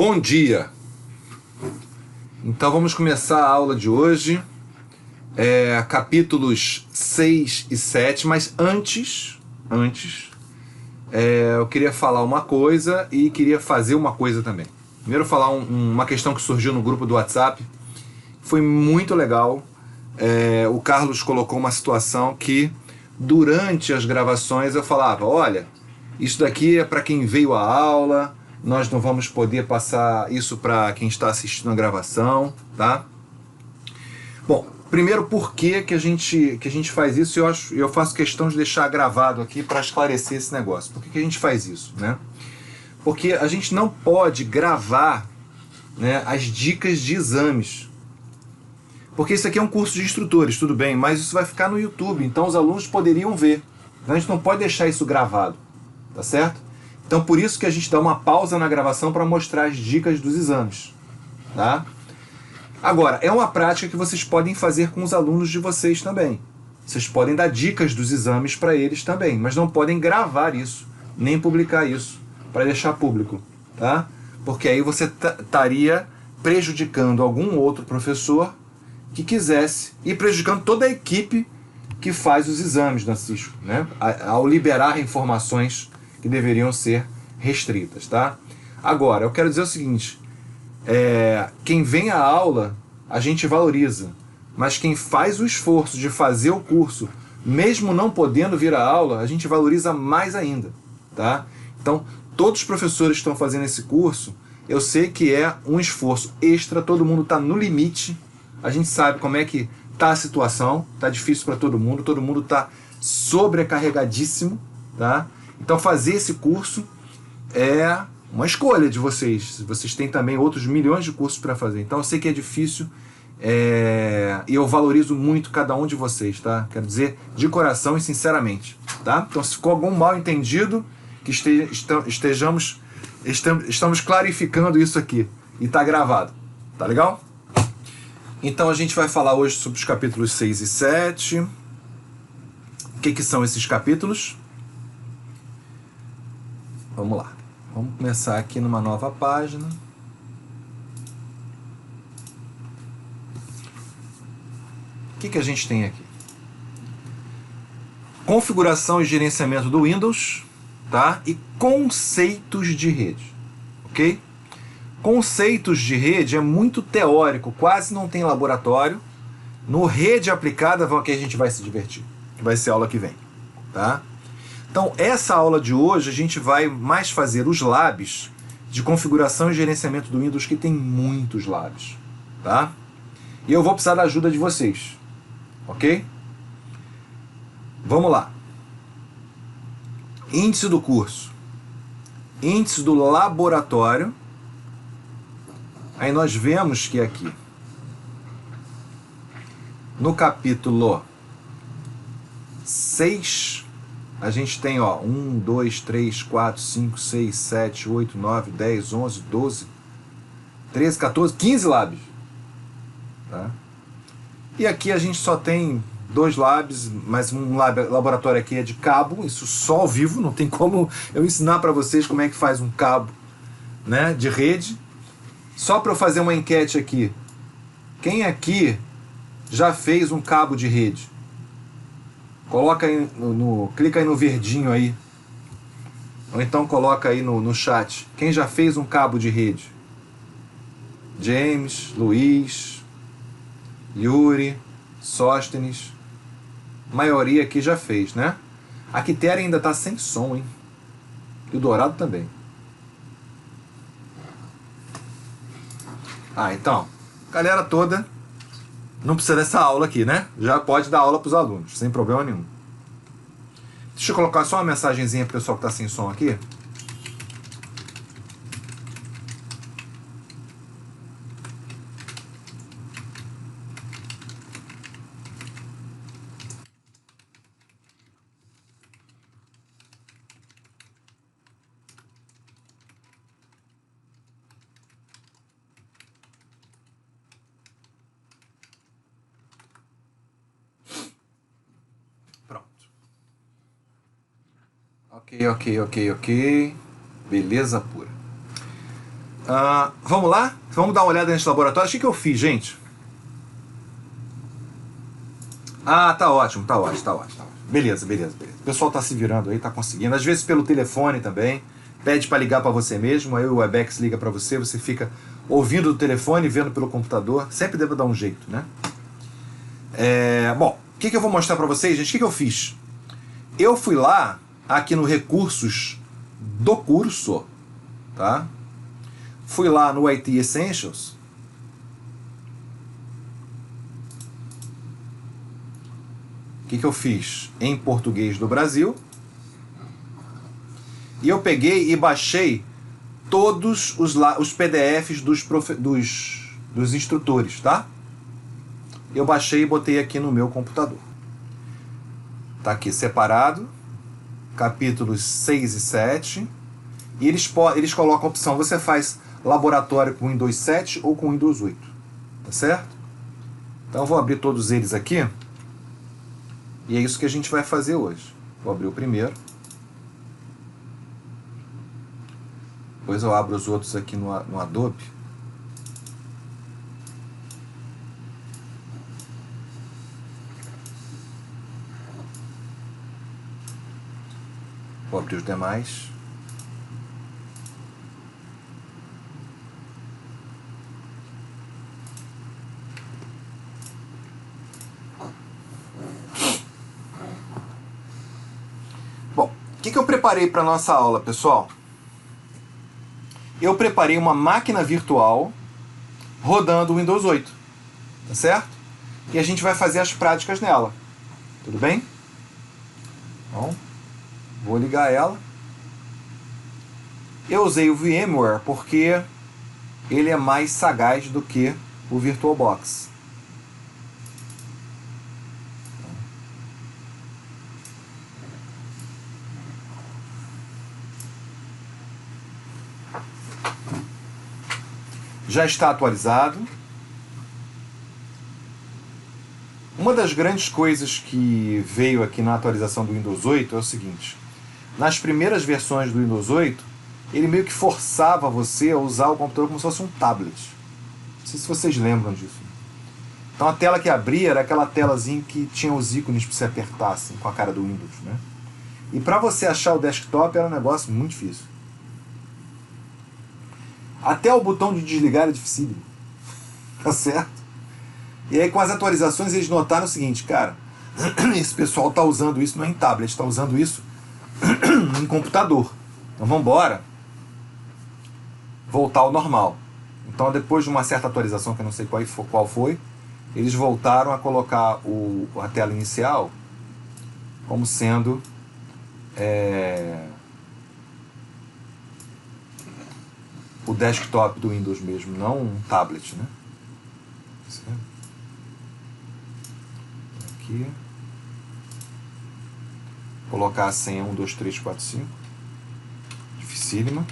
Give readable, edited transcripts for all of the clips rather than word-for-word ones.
Bom dia! Então vamos começar a aula de hoje, capítulos 6 e 7, mas antes eu queria falar uma coisa e queria fazer uma coisa também. Primeiro falar uma questão que surgiu no grupo do WhatsApp, foi muito legal. O Carlos colocou uma situação que durante as gravações eu falava, olha, isso daqui é para quem veio à aula, nós não vamos poder passar isso para quem está assistindo a gravação, tá? Bom, primeiro por que a gente faz isso, eu faço questão de deixar gravado aqui para esclarecer esse negócio. Por que a gente faz isso, né? Porque a gente não pode gravar, né, as dicas de exames. Porque isso aqui é um curso de instrutores, tudo bem, mas isso vai ficar no YouTube, então os alunos poderiam ver. Então a gente não pode deixar isso gravado, tá certo? Então por isso que a gente dá uma pausa na gravação para mostrar as dicas dos exames, tá? Agora, é uma prática que vocês podem fazer com os alunos de vocês também. Vocês podem dar dicas dos exames para eles também, mas não podem gravar isso, nem publicar isso, para deixar público, tá? Porque aí você estaria prejudicando algum outro professor que quisesse e prejudicando toda a equipe que faz os exames da CISCO, né? Ao liberar informações que deveriam ser restritas, tá? Agora, eu quero dizer o seguinte, quem vem à aula a gente valoriza, mas quem faz o esforço de fazer o curso, mesmo não podendo vir à aula, a gente valoriza mais ainda, tá? Então, todos os professores que estão fazendo esse curso, eu sei que é um esforço extra, todo mundo está no limite, a gente sabe como é que está a situação, está difícil para todo mundo está sobrecarregadíssimo, tá? Então fazer esse curso é uma escolha de vocês. Vocês têm também outros milhões de cursos para fazer. Então eu sei que é difícil e eu valorizo muito cada um de vocês, tá? Quero dizer de coração e sinceramente, tá? Então se ficou algum mal entendido, que estamos clarificando isso aqui e está gravado, tá legal? Então a gente vai falar hoje sobre os capítulos 6 e 7. O que são esses capítulos? Vamos lá. Vamos começar aqui numa nova página. O que a gente tem aqui? Configuração e gerenciamento do Windows, tá? E conceitos de rede, ok? Conceitos de rede é muito teórico, quase não tem laboratório. No rede aplicada que a gente vai se divertir, que vai ser a aula que vem, tá? Então essa aula de hoje a gente vai mais fazer os labs de configuração e gerenciamento do Windows, que tem muitos labs, tá? E eu vou precisar da ajuda de vocês, ok? Vamos lá. Índice do curso, índice do laboratório. Aí nós vemos que aqui, no capítulo 6, a gente tem 1, 2, 3, 4, 5, 6, 7, 8, 9, 10, 11, 12, 13, 14, 15 labs. Tá? E aqui a gente só tem 2 labs, mas um laboratório aqui é de cabo, isso só ao vivo, não tem como eu ensinar para vocês como é que faz um cabo, né, de rede. Só para eu fazer uma enquete aqui, quem já fez um cabo de rede? Coloca aí clica aí no verdinho aí, ou então coloca aí no chat, quem já fez um cabo de rede? James, Luiz, Yuri, Sóstenes, a maioria aqui já fez, né? A Quitéria ainda tá sem som, hein? E o Dourado também. Então, galera toda não precisa dessa aula aqui, né? Já pode dar aula para os alunos, sem problema nenhum. Deixa eu colocar só uma mensagenzinha pro pessoal que está sem som aqui. Ok. Beleza pura. Vamos lá? Vamos dar uma olhada nesse laboratório. O que eu fiz, gente? Tá ótimo, tá ótimo, tá ótimo. Beleza. O pessoal tá se virando aí, tá conseguindo. Às vezes pelo telefone também. Pede para ligar para você mesmo, aí o Webex liga para você, você fica ouvindo do telefone, vendo pelo computador. Sempre deve dar um jeito, né? Bom, o que eu vou mostrar para vocês, gente? O que eu fiz? Eu fui lá, aqui no Recursos do curso, tá? Fui lá no IT Essentials. O que eu fiz? Em português do Brasil. E eu peguei e baixei todos os PDFs dos instrutores, tá? Eu baixei e botei aqui no meu computador. Tá aqui separado, capítulos 6 e 7. E eles colocam a opção, você faz laboratório com Windows 7 ou com Windows 8. Tá certo? Então eu vou abrir todos eles aqui. E é isso que a gente vai fazer hoje. Vou abrir o primeiro. Depois eu abro os outros aqui no Adobe. Vou abrir os demais. Bom, o que eu preparei para nossa aula, pessoal? Eu preparei uma máquina virtual rodando o Windows 8, tá certo? E a gente vai fazer as práticas nela, tudo bem? Então, vou ligar ela. Eu usei o VMware porque ele é mais sagaz do que o VirtualBox. Já está atualizado. Uma das grandes coisas que veio aqui na atualização do Windows 8 é o seguinte: nas primeiras versões do Windows 8, ele meio que forçava você a usar o computador como se fosse um tablet. Não sei se vocês lembram disso. Então a tela que abria era aquela telazinha que tinha os ícones para você apertar assim, com a cara do Windows, né? E para você achar o desktop era um negócio muito difícil. Até o botão de desligar é dificílimo. Tá certo? E aí com as atualizações eles notaram o seguinte, cara, esse pessoal tá usando isso não é em tablet, está usando isso em computador. Então vamos embora voltar ao normal. Então depois de uma certa atualização, que eu não sei qual foi, eles voltaram a colocar a tela inicial como sendo o desktop do Windows mesmo, não um tablet, né? Aqui. Colocar a senha 1, 2, 3, 4, 5. Dificílima.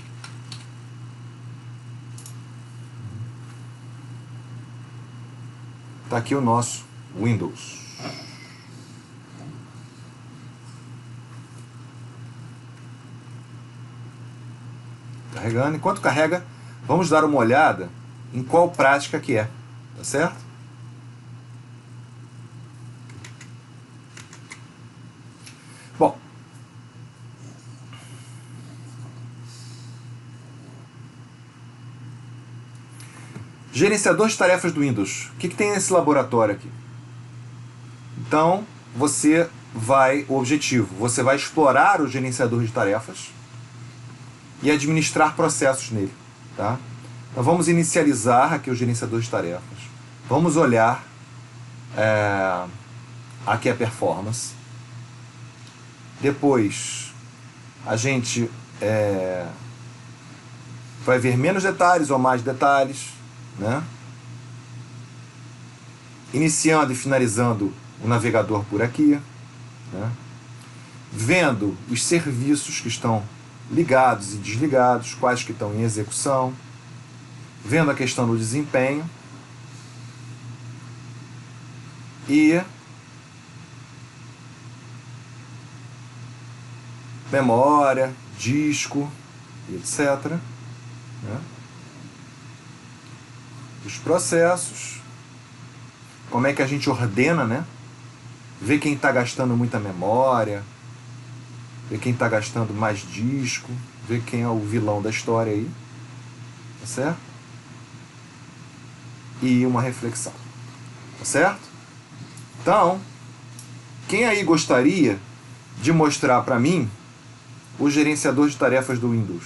Tá aqui o nosso Windows. Carregando. Enquanto carrega, vamos dar uma olhada em qual prática que é. Tá certo? Bom. Gerenciador de tarefas do Windows. O que tem nesse laboratório aqui? Então, o objetivo, você vai explorar o gerenciador de tarefas e administrar processos nele, tá? Então vamos inicializar aqui o gerenciador de tarefas. Vamos olhar aqui a performance. Depois a gente vai ver menos detalhes ou mais detalhes, né? Iniciando e finalizando o navegador por aqui, né? Vendo os serviços que estão ligados e desligados, quais que estão em execução, vendo a questão do desempenho e memória, disco, etc. Né? dos processos, como é que a gente ordena, né? Ver quem está gastando muita memória, ver quem está gastando mais disco, ver quem é o vilão da história aí, tá certo? E uma reflexão, tá certo? Então, quem aí gostaria de mostrar para mim o gerenciador de tarefas do Windows?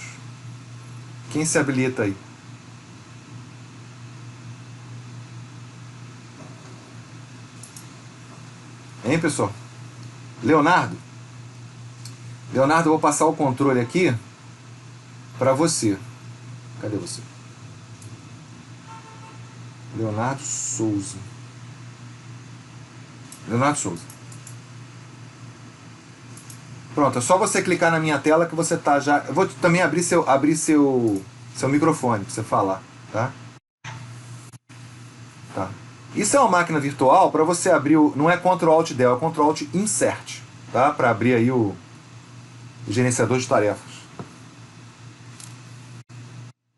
Quem se habilita aí? Hein, pessoal? Leonardo? Leonardo, eu vou passar o controle aqui para você. Cadê você? Leonardo Souza. Leonardo Souza. Pronto, é só você clicar na minha tela que você tá já. Eu vou também seu microfone para você falar, tá? Tá. Isso é uma máquina virtual para você abrir o. Não é Ctrl Alt Del, é Ctrl Alt Insert, tá? Para abrir aí o gerenciador de tarefas.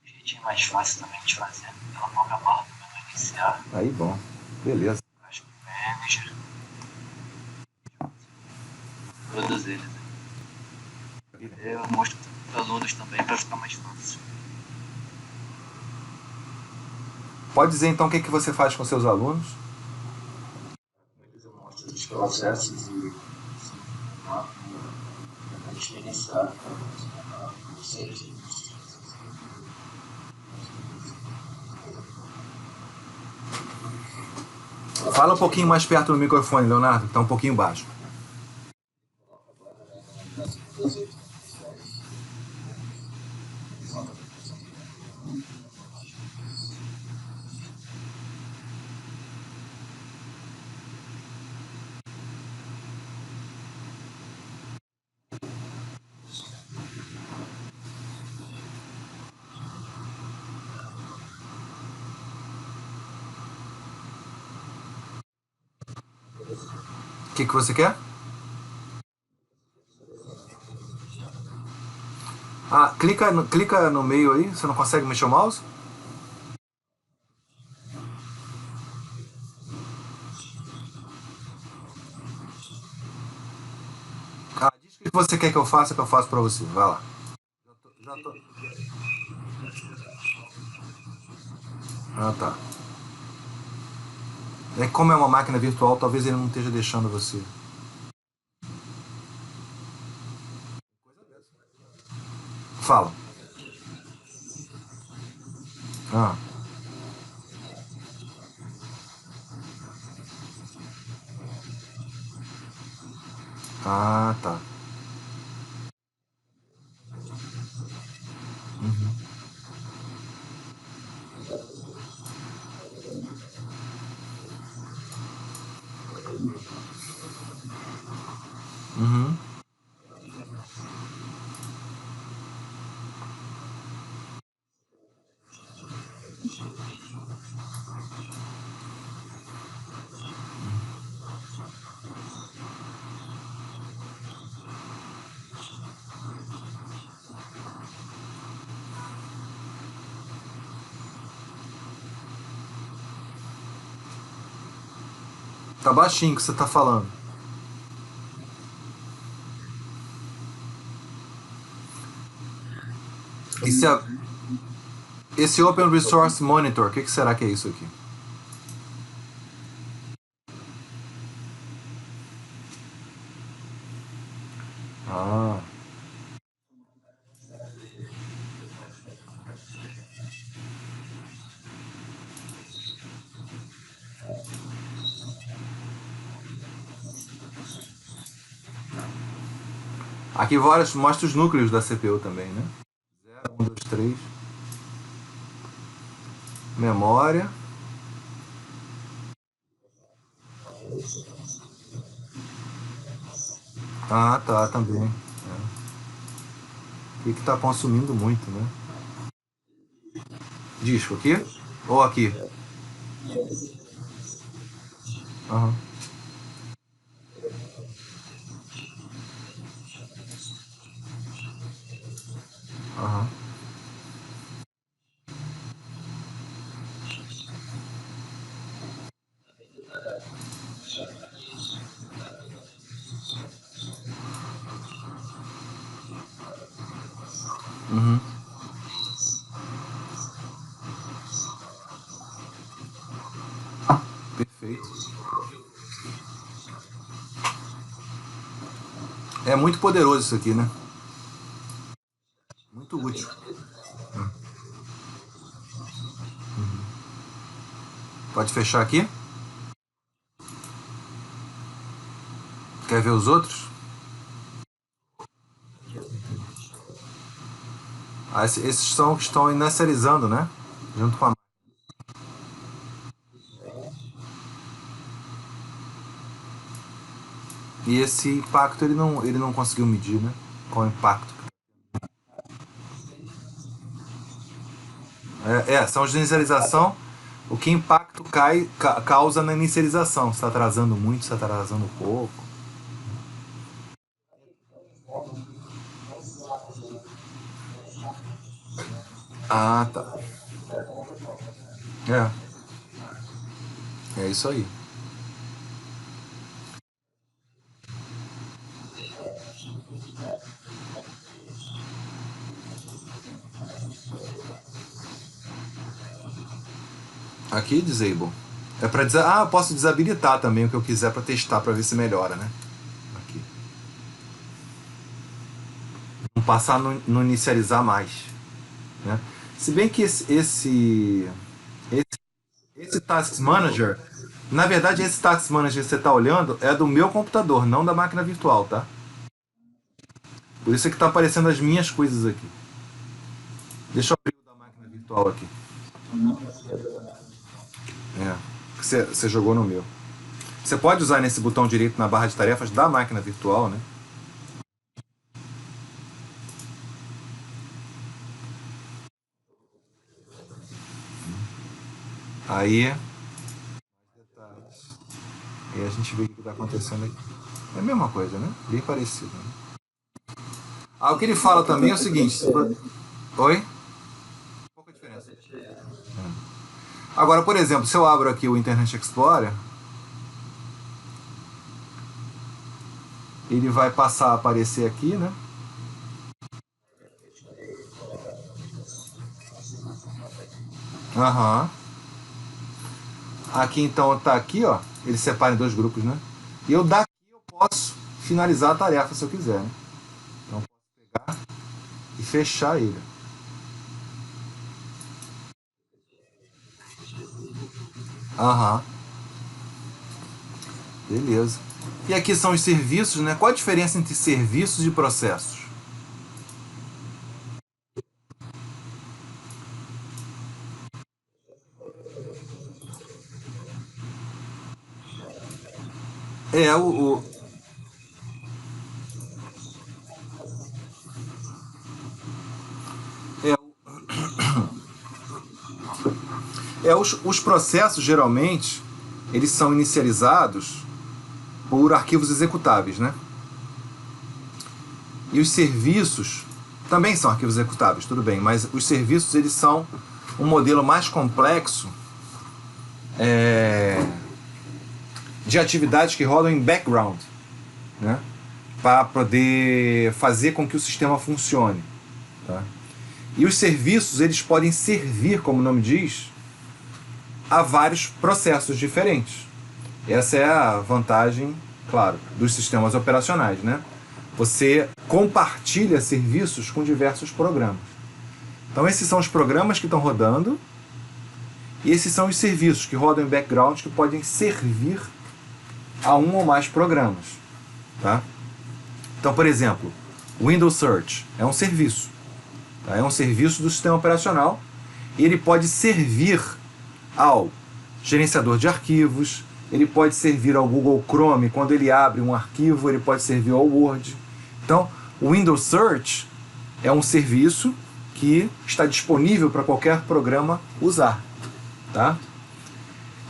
O jeitinho mais fácil também de fazer. Pela própria barra do menu iniciar. Aí, bom. Beleza. Acho que manager. Todos eles. Eu mostro para os alunos também para ficar mais fácil. Pode dizer então o que você faz com seus alunos? Eu mostro os processos e experienciar vocês. Fala um pouquinho mais perto do microfone, Leonardo, que tá um pouquinho baixo. O que você quer? Ah, clica no meio aí. Você não consegue mexer o mouse? Ah, diz o que você quer que eu faça pra você. Vai lá. Já tô. Ah, tá. É que como é uma máquina virtual, talvez ele não esteja deixando você. Fala. Ah, ah, tá. Uhum. Tá baixinho que você tá falando. Esse Open Resource Monitor, o que será que é isso aqui? Ah. Aqui mostra os núcleos da CPU também, né? 0, 1, 2, 3. Memória. Ah, tá, também. E que tá consumindo muito, né? Disco aqui? Ou aqui? Aham. Aham. Uhum. Perfeito. É muito poderoso isso aqui, né? Muito útil. Pode fechar aqui? Quer ver os outros? Ah, esses são os que estão inicializando, né? Junto com a. E esse impacto ele não conseguiu medir, né? Qual é o impacto? São os de inicialização. O que impacto causa na inicialização? Se está atrasando muito, se está atrasando pouco. Ah, tá. É, é isso aí. Aqui, disable. É para dizer, eu posso desabilitar também o que eu quiser para testar, para ver se melhora, né? Aqui. Não passar no inicializar mais, né? Se bem que esse Task Manager, na verdade esse Task Manager que você está olhando é do meu computador, não da máquina virtual, tá? Por isso é que está aparecendo as minhas coisas aqui. Deixa eu abrir o da máquina virtual aqui. Que você jogou no meu. Você pode usar nesse botão direito na barra de tarefas da máquina virtual, né? Aí, a gente vê o que está acontecendo aqui. É a mesma coisa, né? Bem parecido. Né? O que ele fala também é o seguinte. Oi? Pouca diferença. Agora, por exemplo, se eu abro aqui o Internet Explorer, ele vai passar a aparecer aqui, né? Aham. Aqui então tá aqui, ó. Ele separa em dois grupos, né? E eu daqui eu posso finalizar a tarefa se eu quiser, né? Então eu posso pegar e fechar ele. Aham. Beleza. E aqui são os serviços, né? Qual a diferença entre serviços e processos? É é, os processos geralmente eles são inicializados por arquivos executáveis, né? E os serviços também são arquivos executáveis, tudo bem, mas os serviços eles são um modelo mais complexo é, de atividades que rodam em background, né? Para poder fazer com que o sistema funcione. Tá? E os serviços eles podem servir, como o nome diz, a vários processos diferentes. Essa é a vantagem, claro, dos sistemas operacionais, né? Você compartilha serviços com diversos programas. Então esses são os programas que estão rodando e esses são os serviços que rodam em background que podem servir a um ou mais programas. Tá? Então, por exemplo, o Windows Search é um serviço. Tá? É um serviço do sistema operacional e ele pode servir ao gerenciador de arquivos, ele pode servir ao Google Chrome quando ele abre um arquivo, ele pode servir ao Word. Então, o Windows Search é um serviço que está disponível para qualquer programa usar. Tá?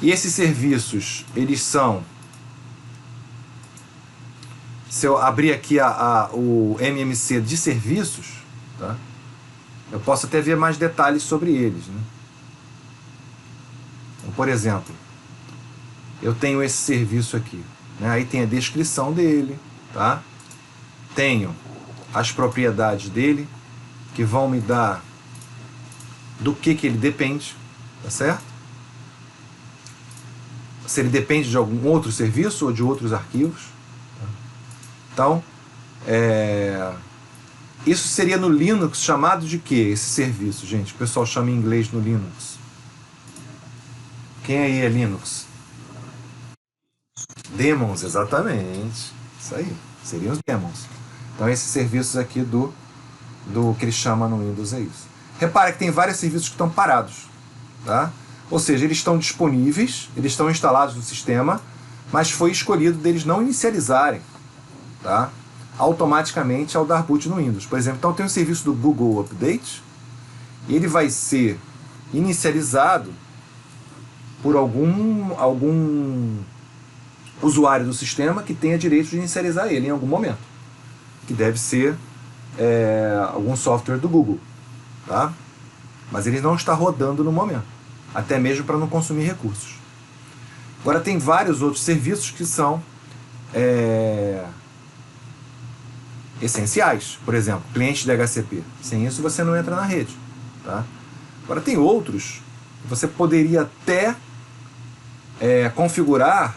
E esses serviços, eles são... Se eu abrir aqui o MMC de serviços, tá? Eu posso até ver mais detalhes sobre eles. Né? Então, por exemplo, eu tenho esse serviço aqui, né? Aí tem a descrição dele, tá? Tenho as propriedades dele, que vão me dar do que ele depende, tá certo? Se ele depende de algum outro serviço ou de outros arquivos. Tá? Então, isso seria no Linux chamado de quê? Esse serviço, gente. O pessoal chama em inglês no Linux. Quem aí é Linux? Daemons, exatamente. Isso aí. Seriam os daemons. Então, esses serviços aqui do que ele chama no Windows é isso. Repara que tem vários serviços que estão parados. Tá? Ou seja, eles estão disponíveis, eles estão instalados no sistema, mas foi escolhido deles não inicializarem, tá? Automaticamente ao dar boot no Windows. Por exemplo, então tem o serviço do Google Update, e ele vai ser inicializado por algum usuário do sistema que tenha direito de inicializar ele em algum momento, que deve ser algum software do Google, tá? Mas ele não está rodando no momento, até mesmo para não consumir recursos. Agora tem vários outros serviços que são essenciais. Por exemplo, cliente de HCP. Sem isso você não entra na rede, tá? Agora tem outros que você poderia até configurar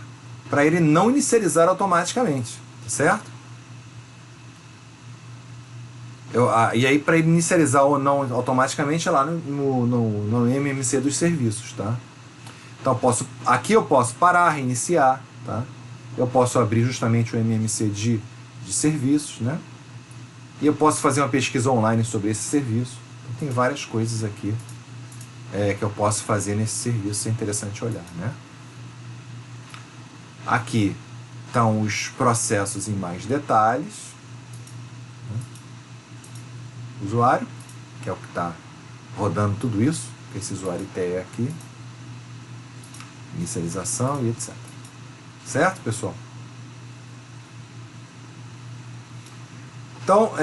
para ele não inicializar automaticamente, tá certo? E aí, para ele inicializar ou não automaticamente, é lá no MMC dos serviços, tá? Então, aqui eu posso parar, reiniciar, tá? Eu posso abrir justamente o MMC de serviços, né? E eu posso fazer uma pesquisa online sobre esse serviço. Então, tem várias coisas aqui que eu posso fazer nesse serviço, é interessante olhar, né? Aqui estão os processos em mais detalhes. Usuário, que é o que está rodando tudo isso, esse usuário ITE aqui, inicialização e etc. Certo, pessoal? Então,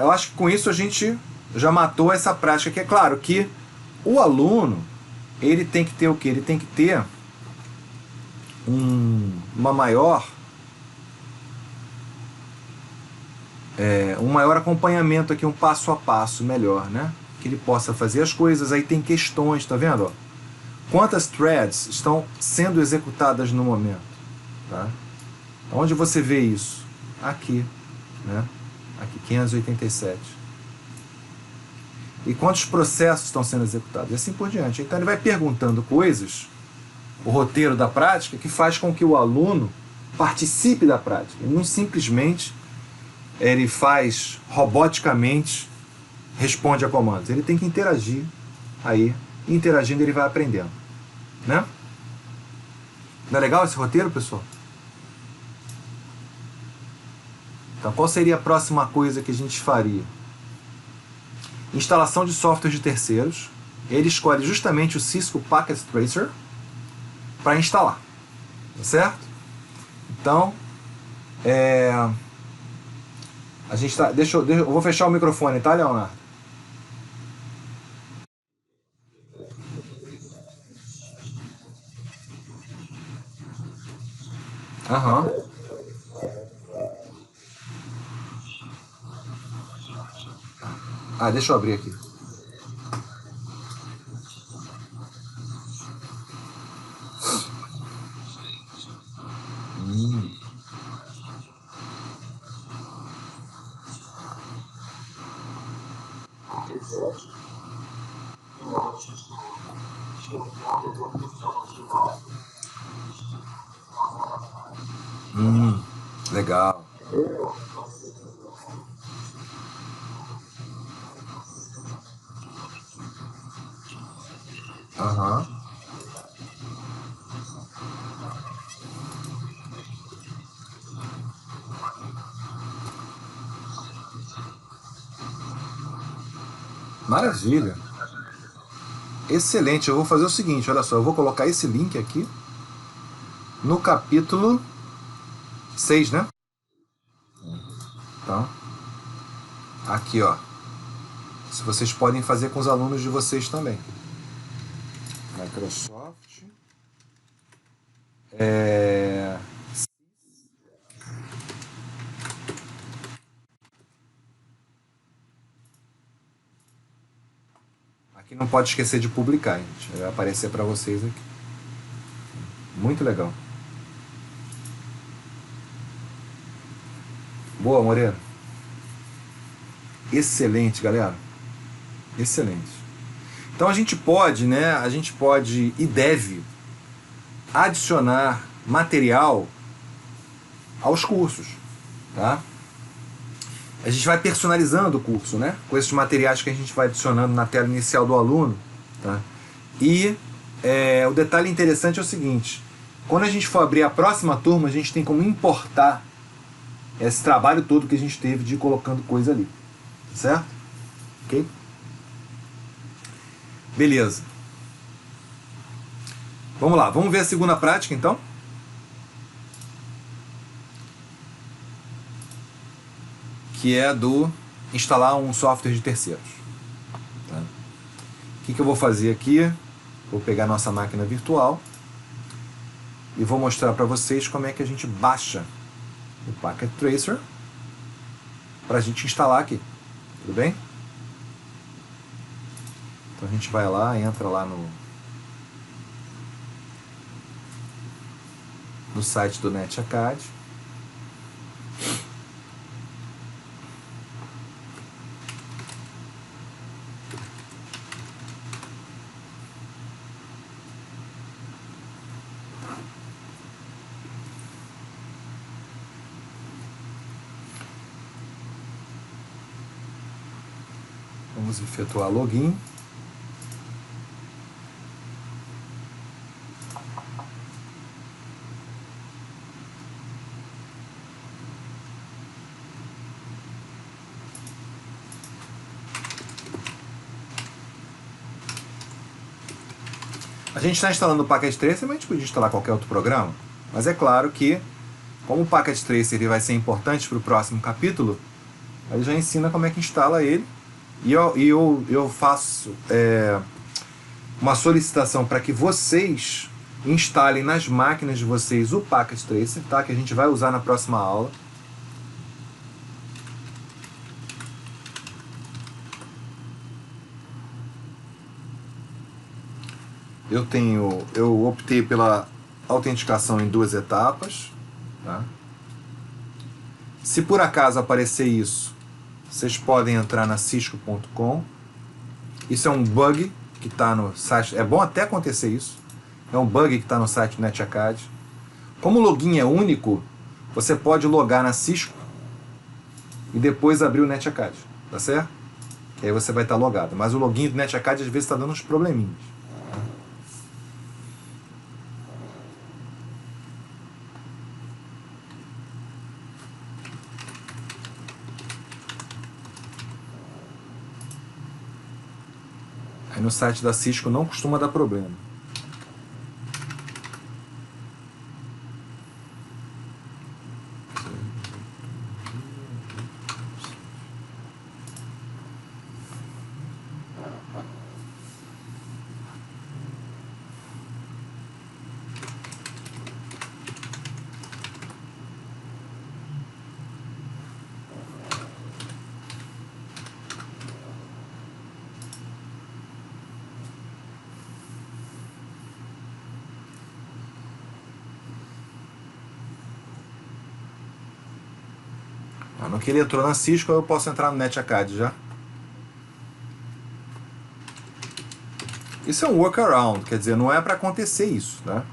eu acho que com isso a gente já matou essa prática, que é claro que o aluno, ele tem que ter o quê? Ele tem que ter um maior acompanhamento aqui, um passo a passo melhor, né? Que ele possa fazer as coisas. Aí tem questões, tá vendo? Ó? Quantas threads estão sendo executadas no momento? Tá? Onde você vê isso? Aqui, né? Aqui, 587. E quantos processos estão sendo executados? E assim por diante. Então ele vai perguntando coisas, o roteiro da prática, que faz com que o aluno participe da prática. Ele não simplesmente ele faz roboticamente, responde a comandos. Ele tem que interagir. Aí, interagindo, ele vai aprendendo. Né? Não é legal esse roteiro, pessoal? Então, qual seria a próxima coisa que a gente faria? Instalação de software de terceiros. Ele escolhe justamente o Cisco Packet Tracer para instalar. Tá certo? Então, a gente tá. Eu vou fechar o microfone, tá, Leonardo? Aham. Ah, deixa eu abrir aqui. Legal. Aham. Maravilha. Excelente. Eu vou fazer o seguinte, olha só, eu vou colocar esse link aqui no capítulo 6, né? Então, aqui, ó. Se vocês podem fazer com os alunos de vocês também. Microsoft É... Aqui não pode esquecer de publicar, gente. Vai aparecer para vocês aqui. Muito legal. Boa, Moreira. Excelente, galera. Excelente. Então a gente pode, né? A gente pode e deve adicionar material aos cursos, tá? A gente vai personalizando o curso, né? Com esses materiais que a gente vai adicionando na tela inicial do aluno, tá? E o detalhe interessante é o seguinte: quando a gente for abrir a próxima turma, a gente tem como importar esse trabalho todo que a gente teve de ir colocando coisa ali, certo? Ok? Beleza. Vamos lá, vamos ver a segunda prática então? Que é do instalar um software de terceiros. Tá? O que eu vou fazer aqui? Vou pegar nossa máquina virtual e vou mostrar para vocês como é que a gente baixa o Packet Tracer para a gente instalar aqui. Tudo bem? Então a gente vai lá, entra lá no site do NetAcad. Vamos efetuar login. A gente está instalando o Packet Tracer, mas a gente podia instalar qualquer outro programa. Mas é claro que, como o Packet Tracer ele vai ser importante para o próximo capítulo, ele já ensina como é que instala ele. E eu faço uma solicitação para que vocês instalem nas máquinas de vocês o Packet Tracer, tá? Que a gente vai usar na próxima aula. Eu optei pela autenticação em 2 etapas, tá? Se por acaso aparecer isso, vocês podem entrar na cisco.com. Isso é um bug que está no site. É bom até acontecer isso. É um bug que está no site do NetAcad. Como o login é único, você pode logar na Cisco e depois abrir o NetAcad, tá certo? Que aí você vai estar logado. Mas o login do NetAcad às vezes está dando uns probleminhas. Aí no site da Cisco não costuma dar problema. No que ele entrou na Cisco, eu posso entrar no NetAcad já. Isso é um workaround, quer dizer, não é para acontecer isso, né?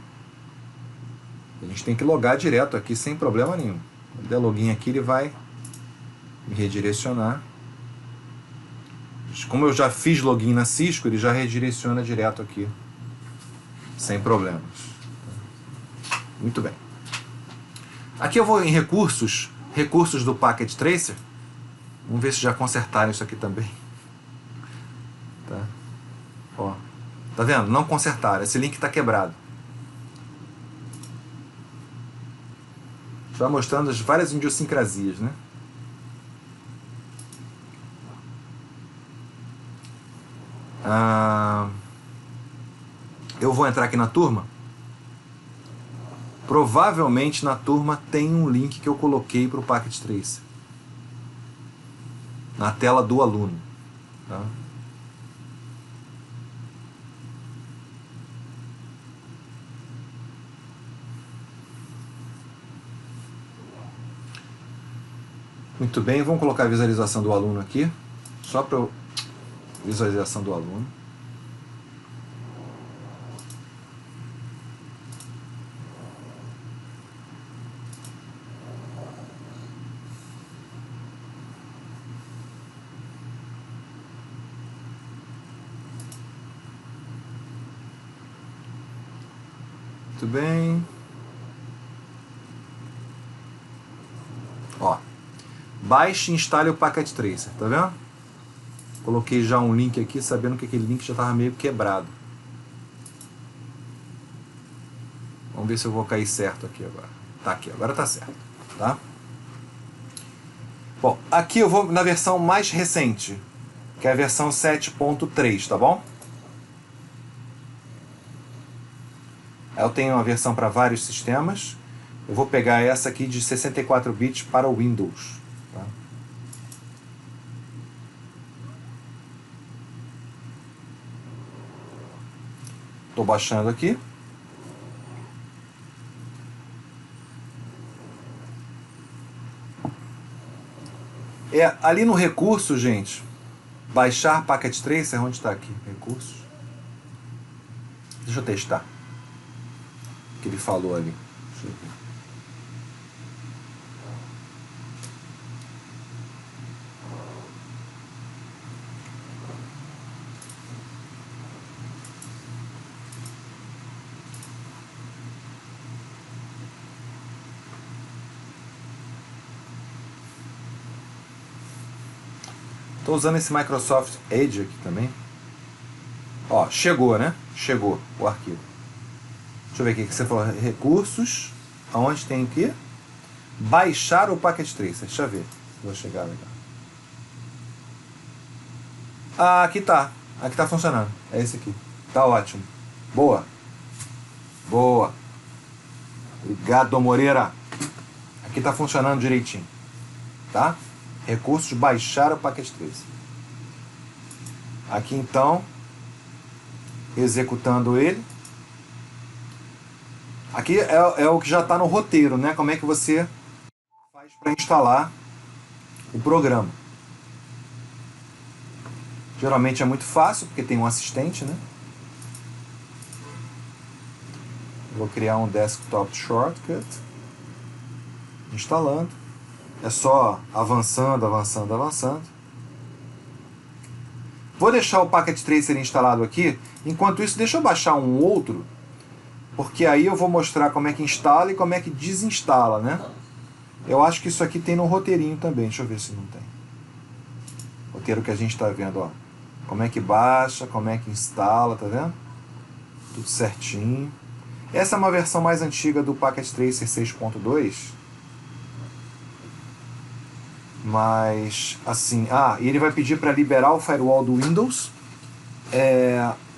A gente tem que logar direto aqui sem problema nenhum. Quando der login aqui, ele vai me redirecionar. Como eu já fiz login na Cisco, ele já redireciona direto aqui, sem problemas. Muito bem. Aqui eu vou em recursos do Packet Tracer. Vamos ver se já consertaram isso aqui também. Tá? Ó, tá vendo? Não consertaram. Esse link está quebrado. Já mostrando as várias idiosincrasias, né? Eu vou entrar aqui na turma. Provavelmente na turma tem um link que eu coloquei para o Packet Tracer. Na tela do aluno. Tá? Muito bem, vamos colocar a visualização do aluno aqui. Só para visualização do aluno. Muito bem. Ó, baixe e instale o Packet Tracer, tá vendo? Coloquei já um link aqui, sabendo que aquele link já estava meio quebrado. Vamos ver se eu vou cair certo aqui agora. Tá aqui, agora tá certo, tá? Bom, aqui eu vou na versão mais recente, que é a versão 7.3, tá bom? Eu tenho uma versão para vários sistemas. Eu vou pegar essa aqui de 64 bits para o Windows. Tá? Estou baixando aqui. Ali no recurso, gente, baixar Packet Tracer, onde está aqui? Recursos. Deixa eu testar. Que ele falou ali. Deixa eu ver. Estou usando esse Microsoft Edge aqui também. Ó, chegou, né? Chegou o arquivo. Deixa eu ver aqui que você falou. Recursos. Aonde tem aqui? Baixar o Packet Tracer. Deixa eu ver. Vou chegar legal. Ah, aqui tá. Aqui tá funcionando. É esse aqui. Tá ótimo. Boa. Boa. Obrigado, Moreira. Aqui tá funcionando direitinho. Tá? Recursos, baixar o Packet Tracer. Aqui então, executando ele. Aqui é o que já está no roteiro, né? Como é que você faz para instalar o programa. Geralmente é muito fácil, porque tem um assistente, né? Vou criar um desktop shortcut. Instalando. É só avançando, avançando, avançando. Vou deixar o Packet Tracer instalado aqui. Enquanto isso, deixa eu baixar um outro, porque aí eu vou mostrar como é que instala e como é que desinstala, né? Eu acho que isso aqui tem no roteirinho também. Deixa eu ver se não tem. Roteiro que a gente está vendo, ó. Como é que baixa, como é que instala, tá vendo? Tudo certinho. Essa é uma versão mais antiga do Packet Tracer 6.2. Mas, assim... Ah, e ele vai pedir para liberar o firewall do Windows.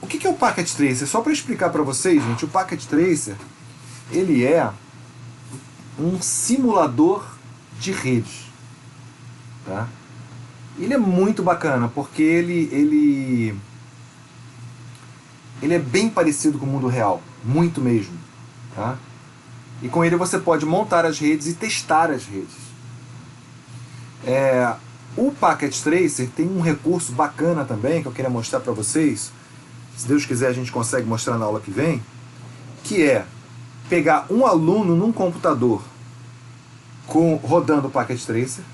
O que é o Packet Tracer? Só para explicar para vocês, gente, o Packet Tracer, ele é um simulador de rede. Tá? Ele é muito bacana, porque ele é bem parecido com o mundo real. Muito mesmo. Tá? E com ele você pode montar as redes e testar as redes. O Packet Tracer tem um recurso bacana também, que eu queria mostrar para vocês. Se Deus quiser a gente consegue mostrar na aula que vem, que é pegar um aluno num computador rodando o Packet Tracer,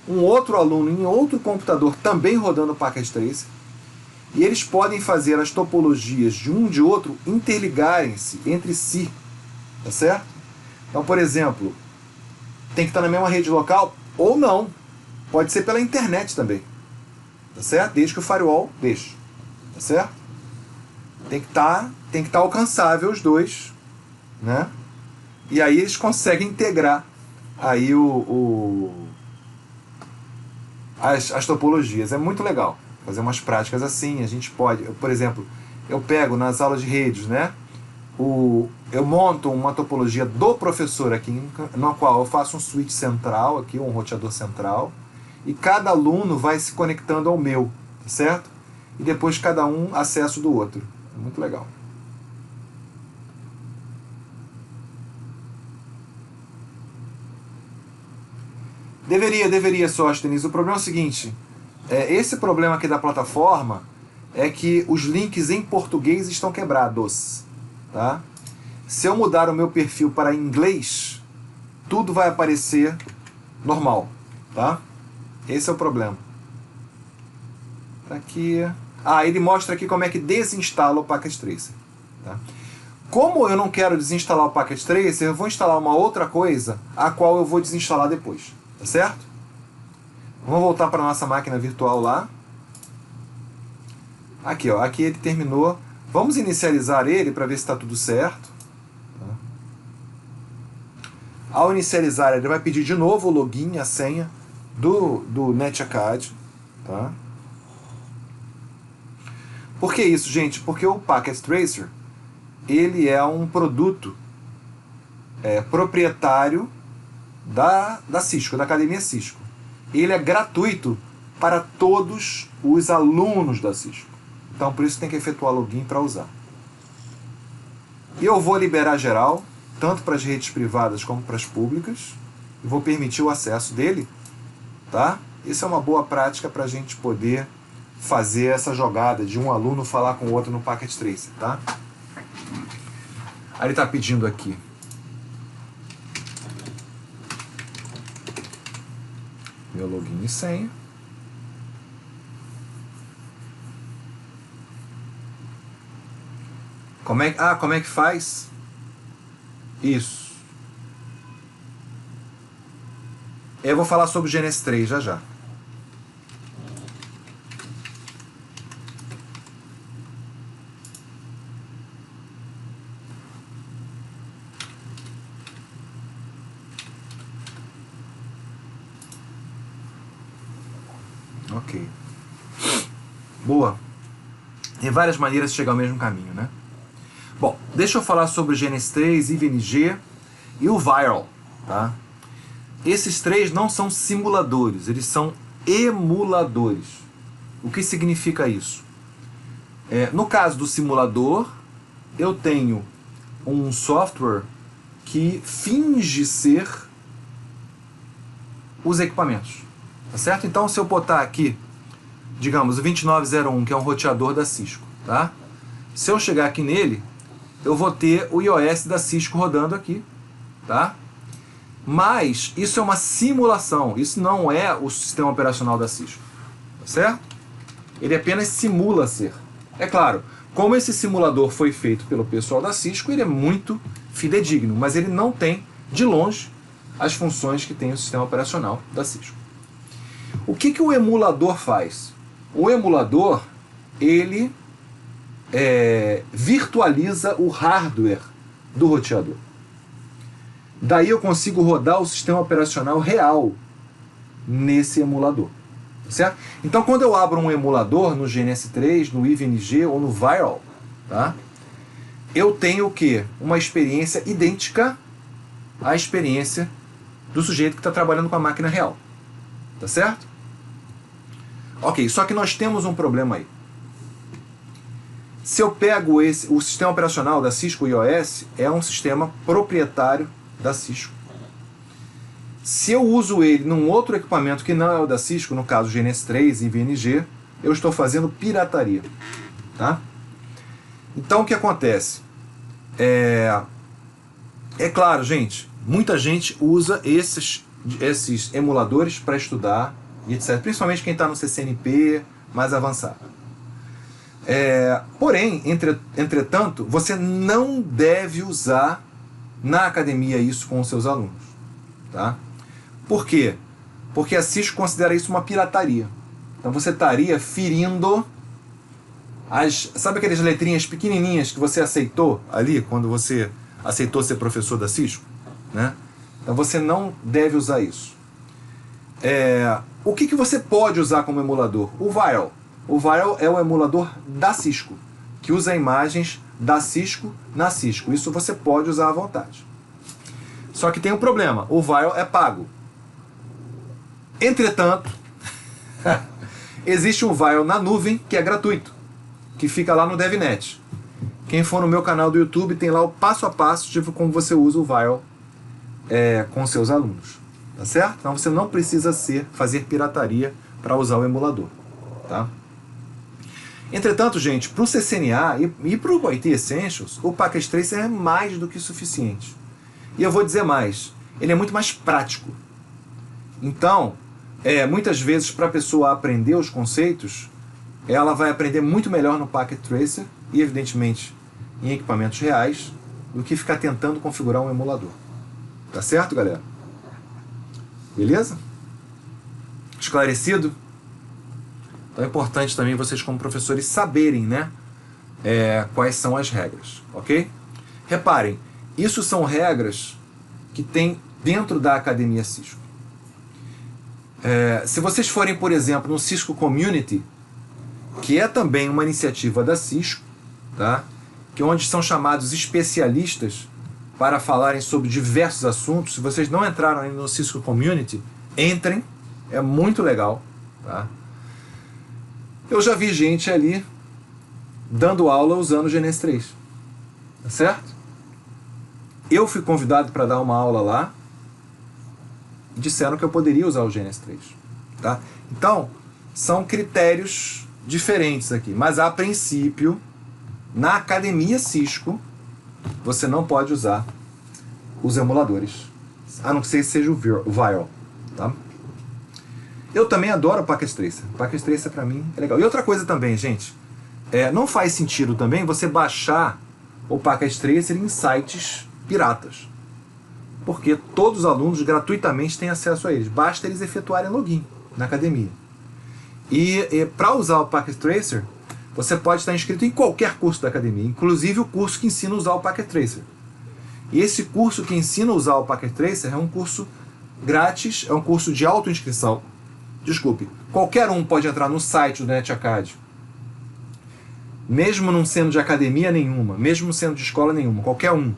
um outro aluno em outro computador também rodando o Packet Tracer, e eles podem fazer as topologias de um e de outro interligarem-se entre si, tá certo? Então, por exemplo, tem que estar na mesma rede local ou não, pode ser pela internet também, tá certo? Desde que o firewall deixe, tá certo? Tem que estar alcançável os dois, né? E aí eles conseguem integrar aí as topologias. É muito legal fazer umas práticas assim. A gente pode, por exemplo, eu pego nas aulas de redes, né? eu monto uma topologia do professor aqui, na qual eu faço um switch central aqui, um roteador central, e cada aluno vai se conectando ao meu, tá certo? E depois cada um acessa o do outro. É muito legal. Deveria, Sóstenes. O problema é o seguinte, esse problema aqui da plataforma é que os links em português estão quebrados, tá? Se eu mudar o meu perfil para inglês, tudo vai aparecer normal, tá? Esse é o problema. Tá aqui. Ele mostra aqui como é que desinstala o Packet Tracer, tá? Como eu não quero desinstalar o Packet Tracer, eu vou instalar uma outra coisa, a qual eu vou desinstalar depois, tá certo? Vamos voltar para a nossa máquina virtual lá. Aqui, ó, aqui ele terminou. Vamos inicializar ele para ver se está tudo certo. Tá? Ao inicializar, ele vai pedir de novo o login e a senha do NetAcad. Tá? Por que isso, gente? Porque o Packet Tracer ele é um produto proprietário da Cisco, da Academia Cisco. Ele é gratuito para todos os alunos da Cisco. Então, por isso tem que efetuar login para usar. E eu vou liberar geral, tanto para as redes privadas como para as públicas. E vou permitir o acesso dele. Tá? Isso é uma boa prática para a gente poder fazer essa jogada de um aluno falar com o outro no Packet Tracer. Tá? Aí ele está pedindo aqui. Meu login e senha. Como é que faz? Isso. Eu vou falar sobre o GNS 3 já já. Ok. Boa. Tem várias maneiras de chegar ao mesmo caminho, né? Bom, deixa eu falar sobre o GNS3, IVNG e o Viral, tá? Esses três não são simuladores, eles são emuladores. O que significa isso? No caso do simulador, eu tenho um software que finge ser os equipamentos, tá certo? Então, se eu botar aqui, digamos, o 2901, que é um roteador da Cisco, tá? Se eu chegar aqui nele, eu vou ter o iOS da Cisco rodando aqui, tá? Mas isso é uma simulação, isso não é o sistema operacional da Cisco, tá certo? Ele apenas simula ser. É claro, como esse simulador foi feito pelo pessoal da Cisco, ele é muito fidedigno, mas ele não tem, de longe, as funções que tem o sistema operacional da Cisco. O que o emulador faz? O emulador, ele virtualiza o hardware do roteador. Daí eu consigo rodar o sistema operacional real nesse emulador. Certo? Então, quando eu abro um emulador no GNS3, no IVNG ou no Viral, tá? Eu tenho o quê? Uma experiência idêntica à experiência do sujeito que está trabalhando com a máquina real. Tá certo? Ok, só que nós temos um problema aí. Se eu pego o sistema operacional da Cisco iOS, é um sistema proprietário da Cisco. Se eu uso ele num outro equipamento que não é o da Cisco, no caso GNS3 e IVNG, eu estou fazendo pirataria. Tá? Então o que acontece? É claro, gente, muita gente usa esses emuladores para estudar e etc. Principalmente quem está no CCNP mais avançado. Porém, entretanto, você não deve usar na academia isso com os seus alunos. Tá? Por quê? Porque a Cisco considera isso uma pirataria. Então você estaria ferindo sabe aquelas letrinhas pequenininhas que você aceitou ali, quando você aceitou ser professor da Cisco? Né? Então você não deve usar isso. O que você pode usar como emulador? O Viral. O Viral é o emulador da Cisco, que usa imagens da Cisco na Cisco. Isso você pode usar à vontade. Só que tem um problema, o Viral é pago. Entretanto, existe um Viral na nuvem que é gratuito, que fica lá no DevNet. Quem for no meu canal do YouTube tem lá o passo a passo de como você usa o Viral com seus alunos. Tá certo? Então você não precisa fazer pirataria para usar o emulador. Tá? Entretanto, gente, para o CCNA e para o IT Essentials, o Packet Tracer é mais do que suficiente. E eu vou dizer mais, ele é muito mais prático. Então, muitas vezes para a pessoa aprender os conceitos, ela vai aprender muito melhor no Packet Tracer e, evidentemente, em equipamentos reais, do que ficar tentando configurar um emulador. Tá certo, galera? Beleza? Esclarecido? Então é importante também vocês, como professores, saberem, né, quais são as regras, ok? Reparem, isso são regras que tem dentro da Academia Cisco. Se vocês forem, por exemplo, no Cisco Community, que é também uma iniciativa da Cisco, tá? Que onde são chamados especialistas para falarem sobre diversos assuntos. Se vocês não entraram ainda no Cisco Community, entrem, é muito legal, tá? Eu já vi gente ali dando aula usando o GNS 3, tá certo? Eu fui convidado para dar uma aula lá e disseram que eu poderia usar o GNS 3, tá? Então, são critérios diferentes aqui, mas a princípio, na Academia Cisco, você não pode usar os emuladores, a não ser que seja o Viral, tá? Eu também adoro o Packet Tracer. O Packet Tracer para mim é legal. E outra coisa também, gente, não faz sentido também você baixar o Packet Tracer em sites piratas, porque todos os alunos gratuitamente têm acesso a eles. Basta eles efetuarem login na academia. E para usar o Packet Tracer, você pode estar inscrito em qualquer curso da academia, inclusive o curso que ensina a usar o Packet Tracer. E esse curso que ensina a usar o Packet Tracer é um curso grátis, é um curso de autoinscrição. Desculpe, qualquer um pode entrar no site do NetAcad, mesmo não sendo de academia nenhuma, mesmo sendo de escola nenhuma, qualquer um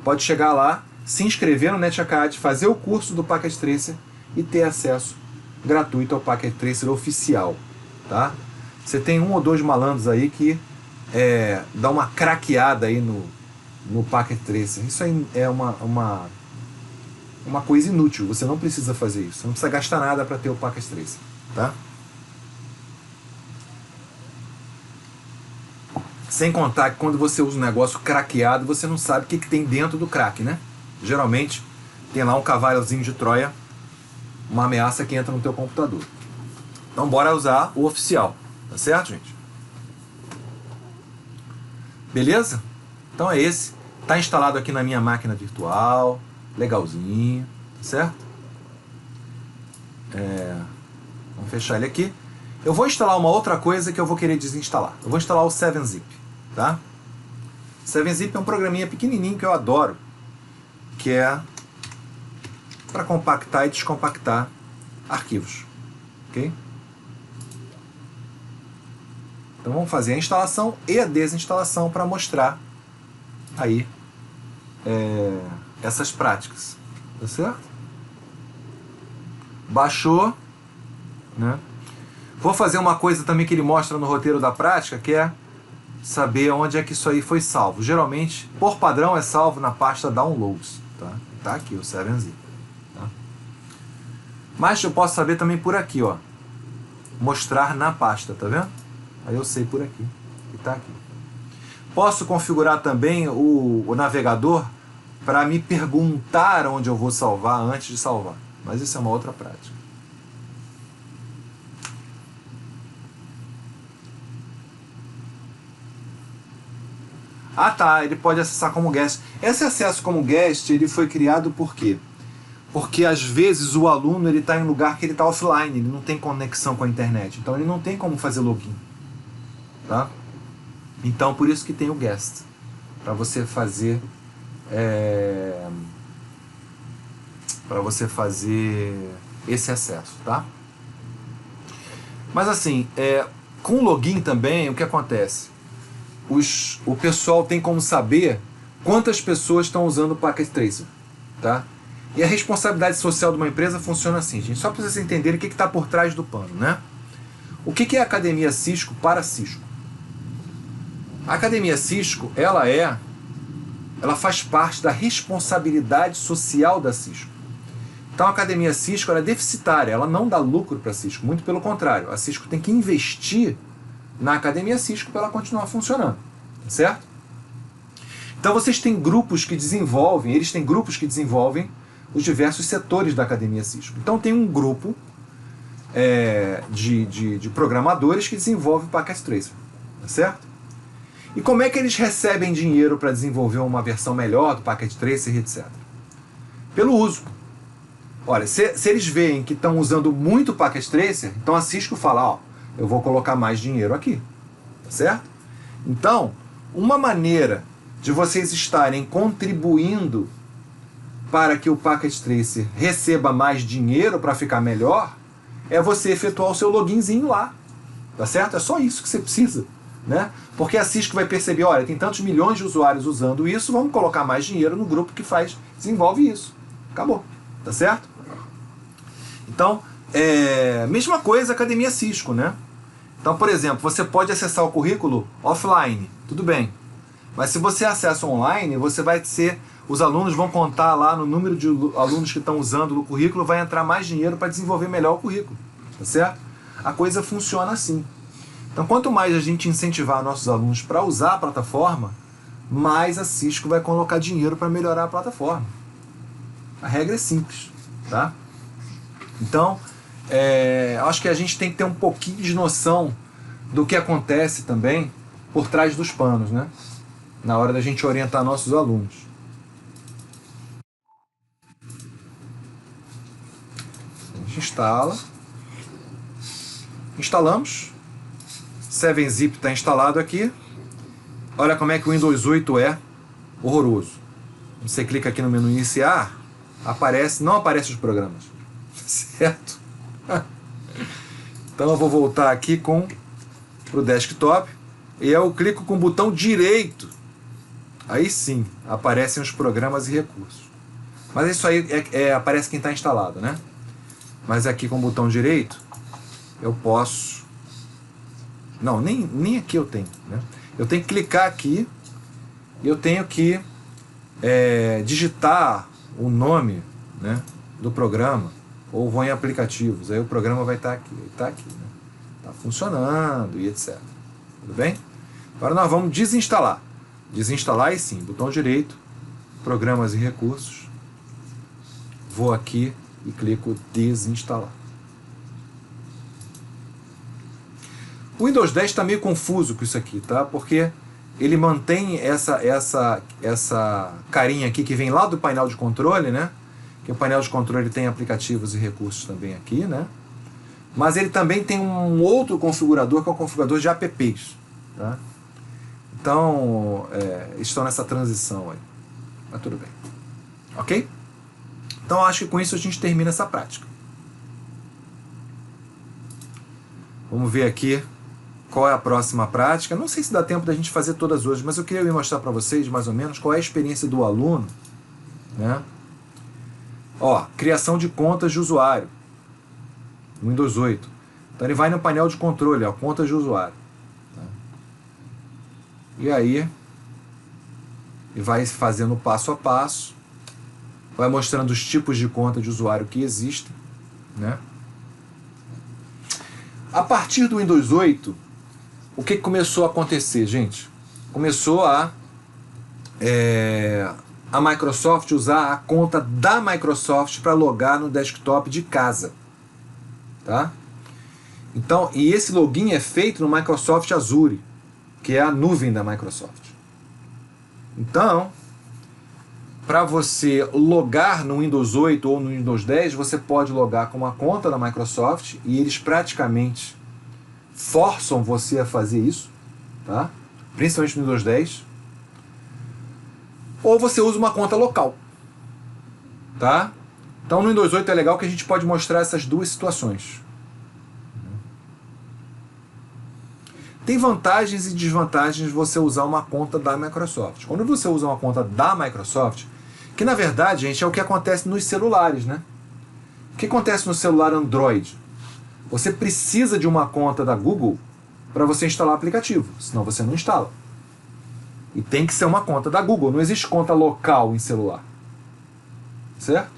pode chegar lá, se inscrever no NetAcad, fazer o curso do Packet Tracer e ter acesso gratuito ao Packet Tracer oficial, tá? Você tem um ou dois malandros aí que dá uma craqueada aí no Packet Tracer. Isso aí é uma coisa inútil, você não precisa fazer isso, você não precisa gastar nada para ter o Packet Tracer, tá? Sem contar que quando você usa um negócio craqueado, você não sabe o que tem dentro do crack, né? Geralmente tem lá um cavalozinho de Troia, uma ameaça que entra no teu computador. Então bora usar o oficial, tá certo, gente? Beleza? Então é esse, tá instalado aqui na minha máquina virtual, legalzinho, tá certo? Vamos fechar ele aqui. Eu vou instalar uma outra coisa que eu vou querer desinstalar. Eu vou instalar o 7-Zip, tá? 7-Zip é um programinha pequenininho que eu adoro, que é para compactar e descompactar arquivos, ok? Então vamos fazer a instalação e a desinstalação para mostrar aí essas práticas, tá certo? Baixou, né? Vou fazer uma coisa também que ele mostra no roteiro da prática, que é saber onde é que isso aí foi salvo. Geralmente, por padrão, é salvo na pasta Downloads, tá? Tá aqui o 7-Zip, tá? Mas eu posso saber também por aqui, ó. Mostrar na pasta, tá vendo? Aí eu sei por aqui, que tá aqui. Posso configurar também o navegador para me perguntar onde eu vou salvar antes de salvar. Mas isso é uma outra prática. Ah tá, ele pode acessar como guest. Esse acesso como guest, ele foi criado por quê? Porque às vezes o aluno está em um lugar que ele está offline, ele não tem conexão com a internet, então ele não tem como fazer login, tá? Então por isso que tem o guest, para você fazer esse acesso, tá? Mas assim, com o login também, o que acontece? o pessoal tem como saber quantas pessoas estão usando o Packet Tracer, tá? E a responsabilidade social de uma empresa funciona assim, gente, só para vocês entenderem o que está por trás do pano, né? O que é a Academia Cisco para Cisco? A Academia Cisco, ela faz parte da responsabilidade social da Cisco. Então a Academia Cisco ela é deficitária, ela não dá lucro para a Cisco, muito pelo contrário, a Cisco tem que investir na Academia Cisco para ela continuar funcionando, certo? Então vocês têm grupos que desenvolvem, eles têm grupos que desenvolvem os diversos setores da Academia Cisco. Então tem um grupo de programadores que desenvolve o Packet Tracer, certo? E como é que eles recebem dinheiro para desenvolver uma versão melhor do Packet Tracer, etc? Pelo uso. Olha, se eles veem que estão usando muito o Packet Tracer, então a Cisco fala, ó, eu vou colocar mais dinheiro aqui, certo? Então, uma maneira de vocês estarem contribuindo para que o Packet Tracer receba mais dinheiro para ficar melhor, é você efetuar o seu loginzinho lá, tá certo? É só isso que você precisa, né? Porque a Cisco vai perceber, olha, tem tantos milhões de usuários usando isso, vamos colocar mais dinheiro no grupo que desenvolve isso. Acabou, tá certo? Então, mesma coisa a Academia Cisco, né? Então, por exemplo, você pode acessar o currículo offline, tudo bem. Mas se você acessa online, os alunos vão contar lá no número de alunos que estão usando o currículo, vai entrar mais dinheiro para desenvolver melhor o currículo, tá certo? A coisa funciona assim. Então, quanto mais a gente incentivar nossos alunos para usar a plataforma, mais a Cisco vai colocar dinheiro para melhorar a plataforma. A regra é simples, tá? Então, acho que a gente tem que ter um pouquinho de noção do que acontece também por trás dos panos, né? Na hora da gente orientar nossos alunos. A gente instala. Instalamos. 7-Zip está instalado aqui. Olha como é que o Windows 8 é horroroso. Você clica aqui no menu iniciar, não aparece os programas. Certo? Então eu vou voltar aqui para o desktop e eu clico com o botão direito. Aí sim, aparecem os programas e recursos. Mas isso aí aparece quem está instalado, né? Mas aqui com o botão direito, eu posso... Não, nem aqui eu tenho, né? Eu tenho que clicar aqui e eu tenho que digitar o nome, né, do programa, ou vou em aplicativos, aí o programa vai estar aqui, né? Está funcionando e etc. Tudo bem? Agora nós vamos desinstalar. Desinstalar e sim, botão direito, programas e recursos, vou aqui e clico desinstalar. O Windows 10 está meio confuso com isso aqui, tá? Porque ele mantém essa carinha aqui que vem lá do painel de controle, né? Que o painel de controle tem aplicativos e recursos também aqui, né? Mas ele também tem um outro configurador que é o configurador de apps, tá? Então, estão nessa transição aí. Mas tudo bem. Ok? Então, acho que com isso a gente termina essa prática. Vamos ver aqui qual é a próxima prática. Não sei se dá tempo da gente fazer todas hoje, mas eu queria mostrar para vocês, mais ou menos, qual é a experiência do aluno, né? Ó, criação de contas de usuário. Windows 8. Então ele vai no painel de controle, ó, contas de usuário. Tá? E aí, ele vai fazendo passo a passo, vai mostrando os tipos de conta de usuário que existem, né? A partir do Windows 8, o que começou a acontecer, gente? Começou a Microsoft usar a conta da Microsoft para logar no desktop de casa, tá? Então, e esse login é feito no Microsoft Azure, que é a nuvem da Microsoft. Então, para você logar no Windows 8 ou no Windows 10, você pode logar com uma conta da Microsoft e eles praticamente forçam você a fazer isso, tá? Principalmente no Windows 10. Ou você usa uma conta local, tá? Então no Windows 8 é legal que a gente pode mostrar essas duas situações. Tem vantagens e desvantagens você usar uma conta da Microsoft. Quando você usa uma conta da Microsoft, que na verdade, gente, é o que acontece nos celulares, né? O que acontece no celular Android? Você precisa de uma conta da Google para você instalar o aplicativo, senão você não instala. E tem que ser uma conta da Google, não existe conta local em celular. Certo?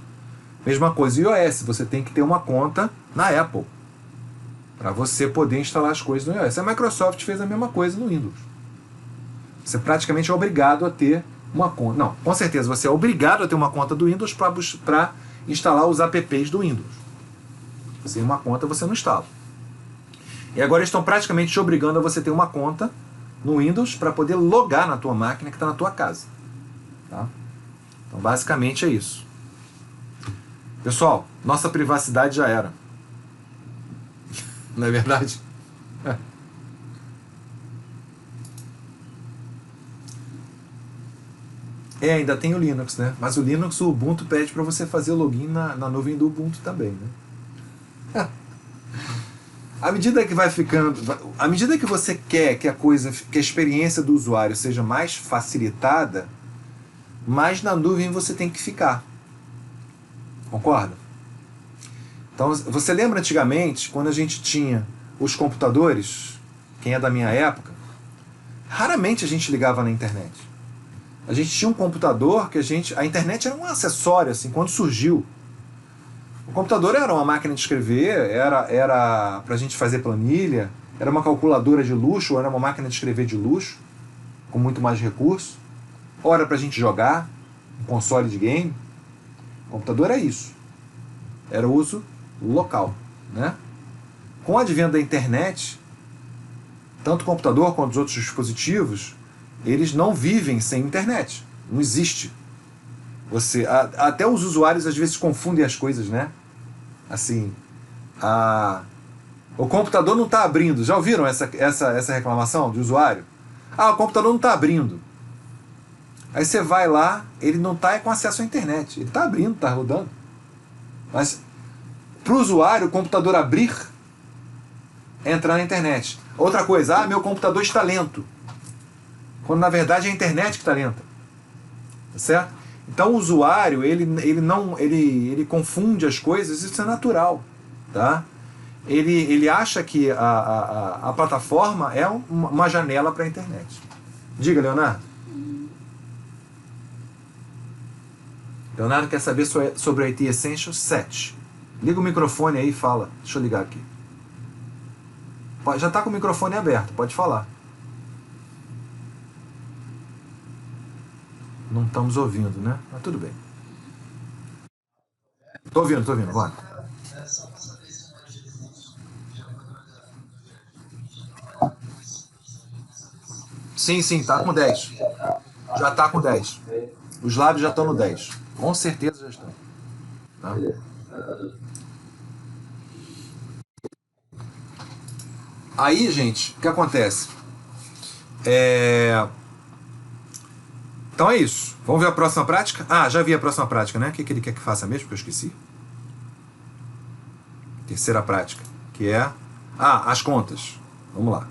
Mesma coisa iOS, você tem que ter uma conta na Apple para você poder instalar as coisas no iOS. A Microsoft fez a mesma coisa no Windows. Você praticamente é obrigado a ter uma conta. Não, com certeza você é obrigado a ter uma conta do Windows para instalar os apps do Windows. Sem uma conta você não instala. E agora estão praticamente te obrigando a você ter uma conta no Windows para poder logar na tua máquina que está na tua casa. Tá? Então basicamente é isso. Pessoal, nossa privacidade já era. Não é verdade? Ainda tem o Linux, né? Mas o Linux, o Ubuntu pede para você fazer login na nuvem do Ubuntu também, né? À medida que vai ficando, à medida que você quer que que a experiência do usuário seja mais facilitada, mais na nuvem você tem que ficar. Concorda? Então, você lembra antigamente, quando a gente tinha os computadores, quem é da minha época, raramente a gente ligava na internet. A gente tinha um computador que a internet era um acessório, assim, quando surgiu. O computador era uma máquina de escrever, era pra gente fazer planilha, era uma calculadora de luxo, era uma máquina de escrever de luxo, com muito mais recurso. Ou era pra gente jogar, um console de game. O computador é isso. Era uso local, né? Com o advento da internet, tanto o computador quanto os outros dispositivos, eles não vivem sem internet. Não existe. Até os usuários às vezes confundem as coisas, né? Assim, o computador não está abrindo. Já ouviram essa reclamação de usuário? O computador não está abrindo. Aí você vai lá, ele não está com acesso à internet. Ele está abrindo, está rodando. Mas para o usuário, o computador abrir é entrar na internet. Outra coisa, meu computador está lento. Quando na verdade é a internet que está lenta. Tá certo? Então o usuário, ele confunde as coisas, isso é natural. Tá? Ele acha que a plataforma é uma janela para a internet. Diga, Leonardo. Leonardo quer saber sobre o IT Essentials 7. Liga o microfone aí e fala. Deixa eu ligar aqui. Já está com o microfone aberto, pode falar. Não estamos ouvindo, né? Mas tudo bem. Tô ouvindo, vai. Sim, tá com 10. Já tá com 10. Os lábios já estão no 10. Com certeza já estão. Tá? Aí, gente, o que acontece? Então é isso. Vamos ver a próxima prática? Já vi a próxima prática, né? O que ele quer que faça mesmo? Que eu esqueci. Terceira prática. Que é... as contas. Vamos lá.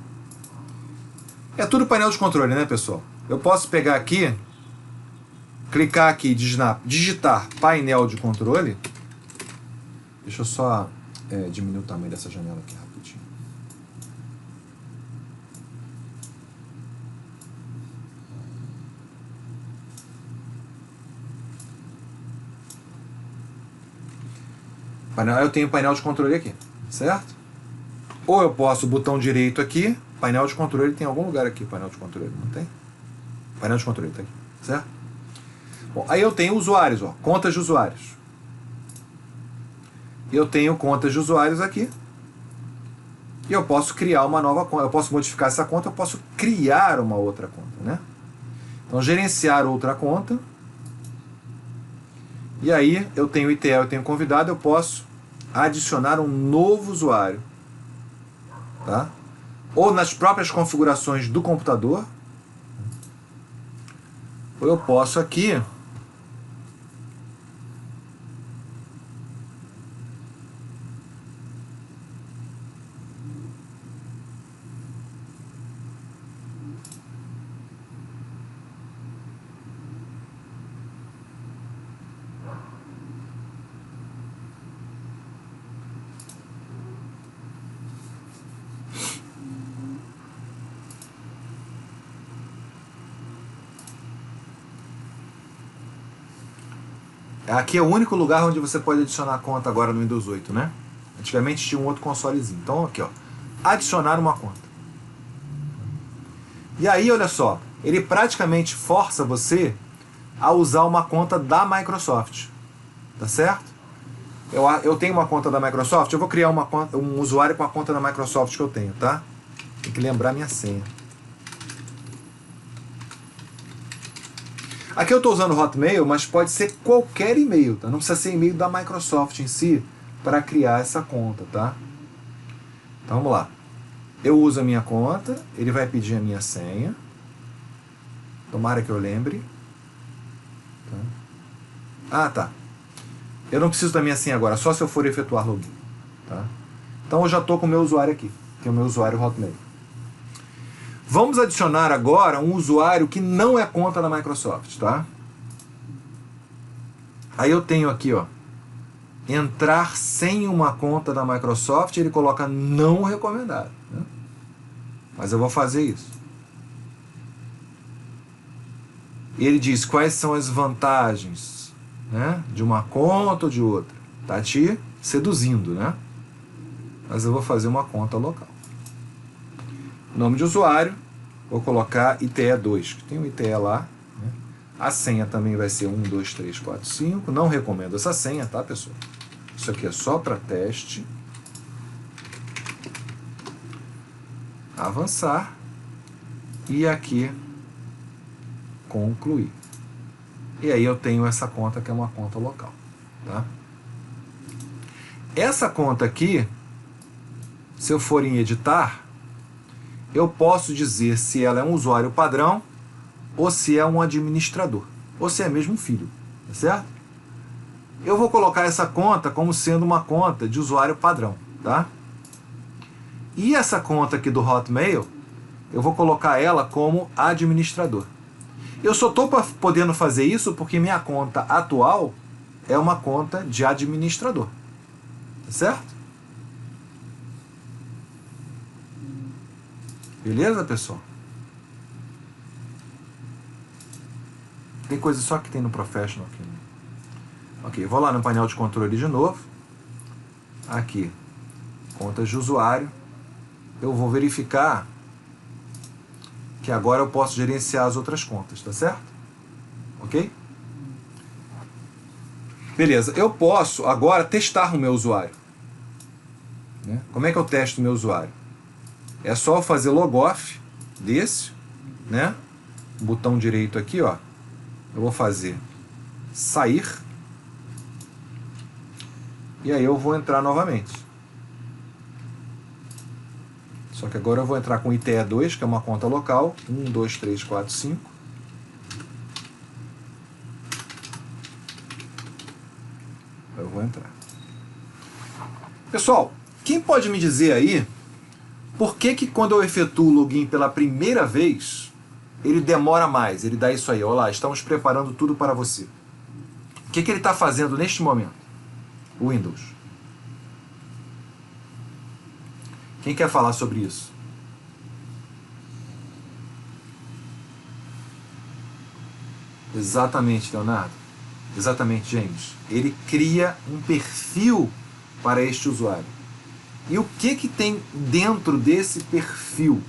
É tudo painel de controle, né, pessoal? Eu posso pegar aqui, clicar aqui e digitar painel de controle. Deixa eu só diminuir o tamanho dessa janela aqui rapidinho. Eu tenho painel de controle aqui, certo? Ou eu posso, botão direito aqui, painel de controle tem em algum lugar aqui, painel de controle, não tem? Painel de controle tá aqui, certo? Bom, aí eu tenho usuários, contas de usuários. Eu tenho contas de usuários aqui. E eu posso criar uma nova conta. Eu posso modificar essa conta, eu posso criar uma outra conta, né? Então, gerenciar outra conta. E aí, eu tenho ITL, eu tenho convidado, eu posso adicionar um novo usuário. Tá? Ou nas próprias configurações do computador. Ou eu posso aqui Aqui é o único lugar onde você pode adicionar conta agora no Windows 8, né? Antigamente tinha um outro consolezinho. Então aqui, ó, adicionar uma conta. E aí, olha só, ele praticamente força você a usar uma conta da Microsoft, tá certo? Eu tenho uma conta da Microsoft, eu vou criar uma conta, um usuário com a conta da Microsoft que eu tenho, tá? Tem que lembrar minha senha. Aqui eu estou usando o Hotmail, mas pode ser qualquer e-mail, tá? Não precisa ser e-mail da Microsoft em si para criar essa conta, tá? Então vamos lá. Eu uso a minha conta, ele vai pedir a minha senha. Tomara que eu lembre. Tá? Ah, tá. Eu não preciso da minha senha agora, só se eu for efetuar login. Tá? Então eu já estou com o meu usuário aqui, que é o meu usuário Hotmail. Vamos adicionar agora um usuário que não é conta da Microsoft, tá? Aí eu tenho aqui, ó, entrar sem uma conta da Microsoft, ele coloca não recomendado, né? Mas eu vou fazer isso. Ele diz quais são as vantagens, né, de uma conta ou de outra. Tá te seduzindo, né? Mas eu vou fazer uma conta local. Nome de usuário, vou colocar ITE2, que tem um ITE lá. Né? A senha também vai ser 1, 2, 3, 4, 5. Não recomendo essa senha, tá, pessoal? Isso aqui é só para teste. Avançar. E aqui, concluir. E aí eu tenho essa conta que é uma conta local. Tá? Essa conta aqui, se eu for em editar, eu posso dizer se ela é um usuário padrão ou se é um administrador, ou se é mesmo um filho, tá certo? Eu vou colocar essa conta como sendo uma conta de usuário padrão, tá? E essa conta aqui do Hotmail, eu vou colocar ela como administrador. Eu só estou podendo fazer isso porque minha conta atual é uma conta de administrador, tá certo? Beleza, pessoal? Tem coisa só que tem no Professional aqui, né? Ok, vou lá no painel de controle de novo. Aqui, contas de usuário. Eu vou verificar que agora eu posso gerenciar as outras contas, tá certo? Ok? Beleza, eu posso agora testar o meu usuário. Né? Como é que eu testo o meu usuário? É só eu fazer logoff desse, né? Botão direito aqui, ó. Eu vou fazer sair. E aí eu vou entrar novamente. Só que agora eu vou entrar com ITE2, que é uma conta local. 1, 2, 3, 4, 5. Eu vou entrar. Pessoal, quem pode me dizer aí por que quando eu efetuo o login pela primeira vez, ele demora mais? Ele dá isso aí, olá, estamos preparando tudo para você. O que ele está fazendo neste momento? O Windows. Quem quer falar sobre isso? Exatamente, Leonardo. Exatamente, James. Ele cria um perfil para este usuário. E o que tem dentro desse perfil?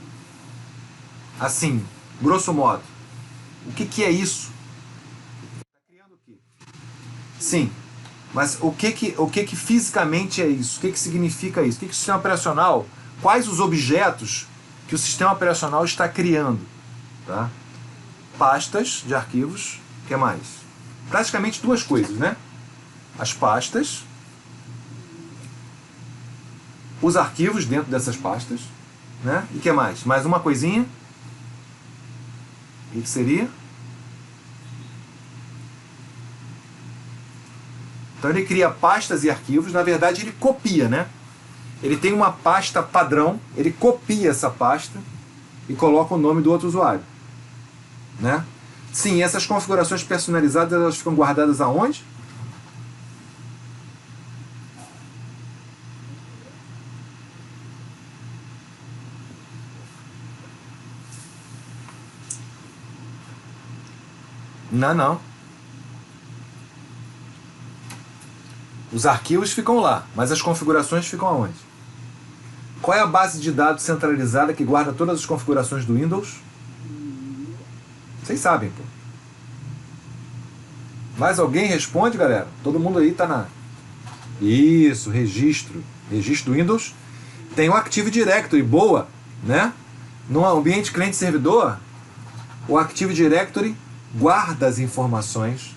Assim, grosso modo, o que é isso? Está criando o quê? Sim, mas o que fisicamente é isso? O que significa isso? O que o sistema operacional, quais os objetos que o sistema operacional está criando? Tá? Pastas de arquivos, o que mais? Praticamente duas coisas, né? As pastas, os arquivos dentro dessas pastas, né? E o que mais? Mais uma coisinha. O que seria? Então ele cria pastas e arquivos, na verdade ele copia, né? Ele tem uma pasta padrão, ele copia essa pasta e coloca o nome do outro usuário, né? Sim, essas configurações personalizadas, elas ficam guardadas aonde? Não. Os arquivos ficam lá, mas as configurações ficam aonde? Qual é a base de dados centralizada que guarda todas as configurações do Windows? Vocês sabem, pô. Mais alguém responde, galera? Todo mundo aí tá na... Isso, registro. Registro do Windows. Tem o Active Directory, boa, né? No ambiente cliente-servidor, o Active Directory guarda as informações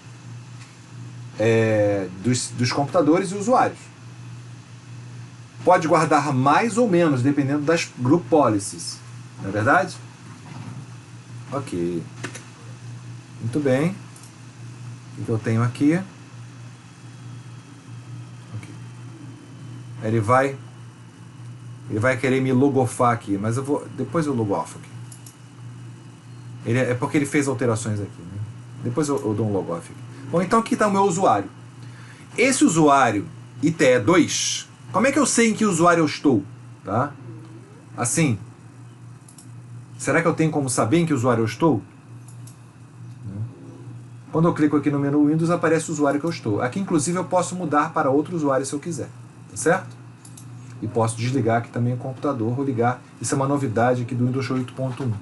dos computadores e usuários. Pode guardar mais ou menos, dependendo das group policies. Não é verdade? Ok. Muito bem. O que eu tenho aqui? Okay. Ele vai querer me logofar aqui, mas depois eu logofo aqui. É porque ele fez alterações aqui, né? Depois eu dou um logoff aqui. Bom, então aqui está o meu usuário. Esse usuário ITE2, como é que eu sei em que usuário eu estou? Tá? Assim, será que eu tenho como saber em que usuário eu estou? Quando eu clico aqui no menu Windows, aparece o usuário que eu estou. Aqui, inclusive, eu posso mudar para outro usuário se eu quiser. Tá certo? E posso desligar aqui também o computador ou ligar. Isso é uma novidade aqui do Windows 8.1.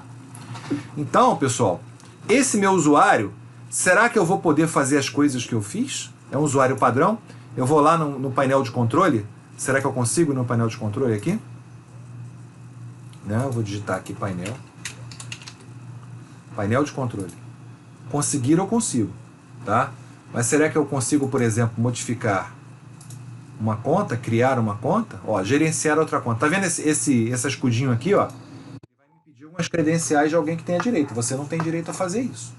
Então, pessoal, esse meu usuário, será que eu vou poder fazer as coisas que eu fiz? É um usuário padrão? Eu vou lá no painel de controle. Será que eu consigo no painel de controle aqui? Não, eu vou digitar aqui painel. Painel de controle. Conseguir eu consigo, tá? Mas será que eu consigo, por exemplo, modificar uma conta, criar uma conta? Ó, gerenciar outra conta. Tá vendo esse escudinho aqui, ó? Ele vai me pedir algumas credenciais de alguém que tenha direito. Você não tem direito a fazer isso.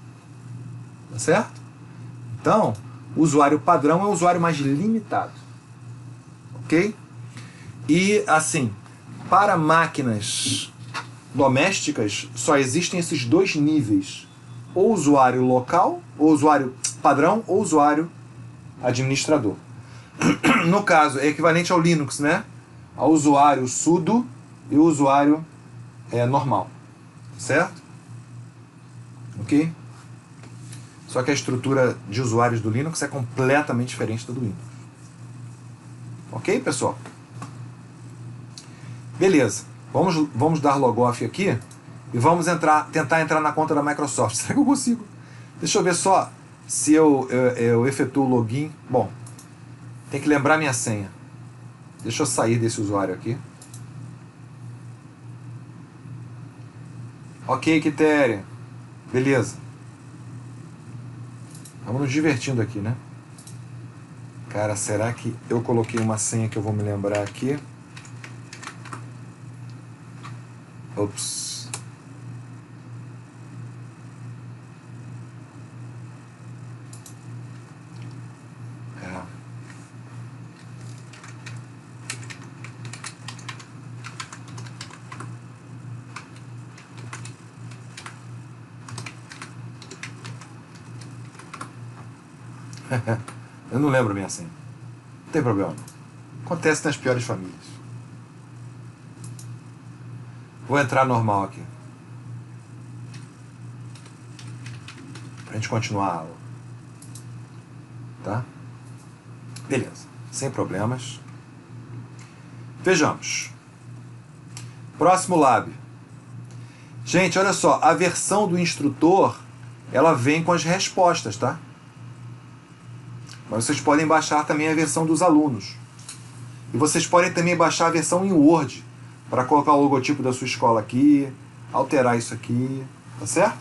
Tá certo? Então, o usuário padrão é o usuário mais limitado. Ok? E, assim, para máquinas domésticas, só existem esses dois níveis. Ou usuário local, ou usuário padrão, ou usuário administrador. No caso, é equivalente ao Linux, né? Ao usuário sudo e o usuário normal. Certo? Ok? Só que a estrutura de usuários do Linux é completamente diferente da do Windows. Ok, pessoal? Beleza. Vamos dar logoff aqui e vamos tentar entrar na conta da Microsoft. Será que eu consigo? Deixa eu ver só se eu efetuo o login. Bom, tem que lembrar minha senha. Deixa eu sair desse usuário aqui. Ok, Quitéria. Beleza. Vamos nos divertindo aqui, né? Cara, será que eu coloquei uma senha que eu vou me lembrar aqui? Ops. Eu não lembro minha senha. Não tem problema. Acontece nas piores famílias. Vou entrar normal aqui. Pra gente continuar a aula. Tá? Beleza. Sem problemas. Vejamos. Próximo lab. Gente, olha só. A versão do instrutor, ela vem com as respostas, tá? Mas vocês podem baixar também a versão dos alunos. E vocês podem também baixar a versão em Word, para colocar o logotipo da sua escola aqui, alterar isso aqui, tá certo?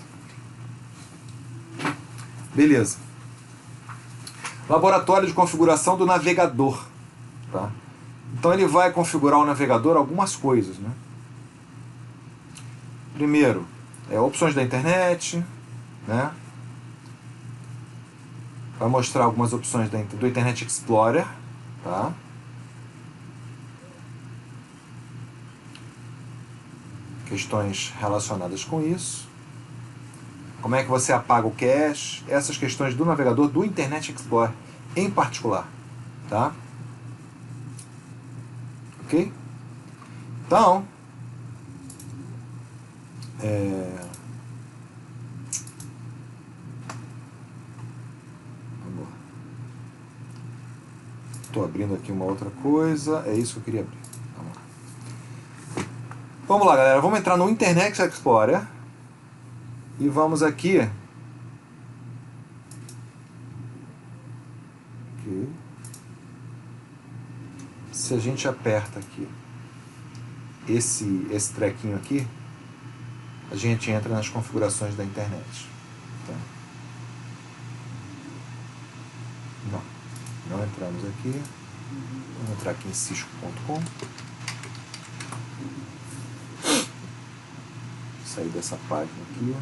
Beleza. Laboratório de configuração do navegador. Tá? Então ele vai configurar o navegador algumas coisas, né? Primeiro, opções da internet, né? Vai mostrar algumas opções do Internet Explorer, tá? Questões relacionadas com isso. Como é que você apaga o cache? Essas questões do navegador do Internet Explorer em particular, tá? Ok? Então, Estou abrindo aqui uma outra coisa. É isso que eu queria abrir. Vamos lá, galera. Vamos entrar no Internet Explorer. E vamos aqui. Aqui. Se a gente aperta aqui esse trequinho aqui, a gente entra nas configurações da internet. Tá? Não entramos aqui. Vamos entrar aqui em cisco.com. Sair dessa página aqui.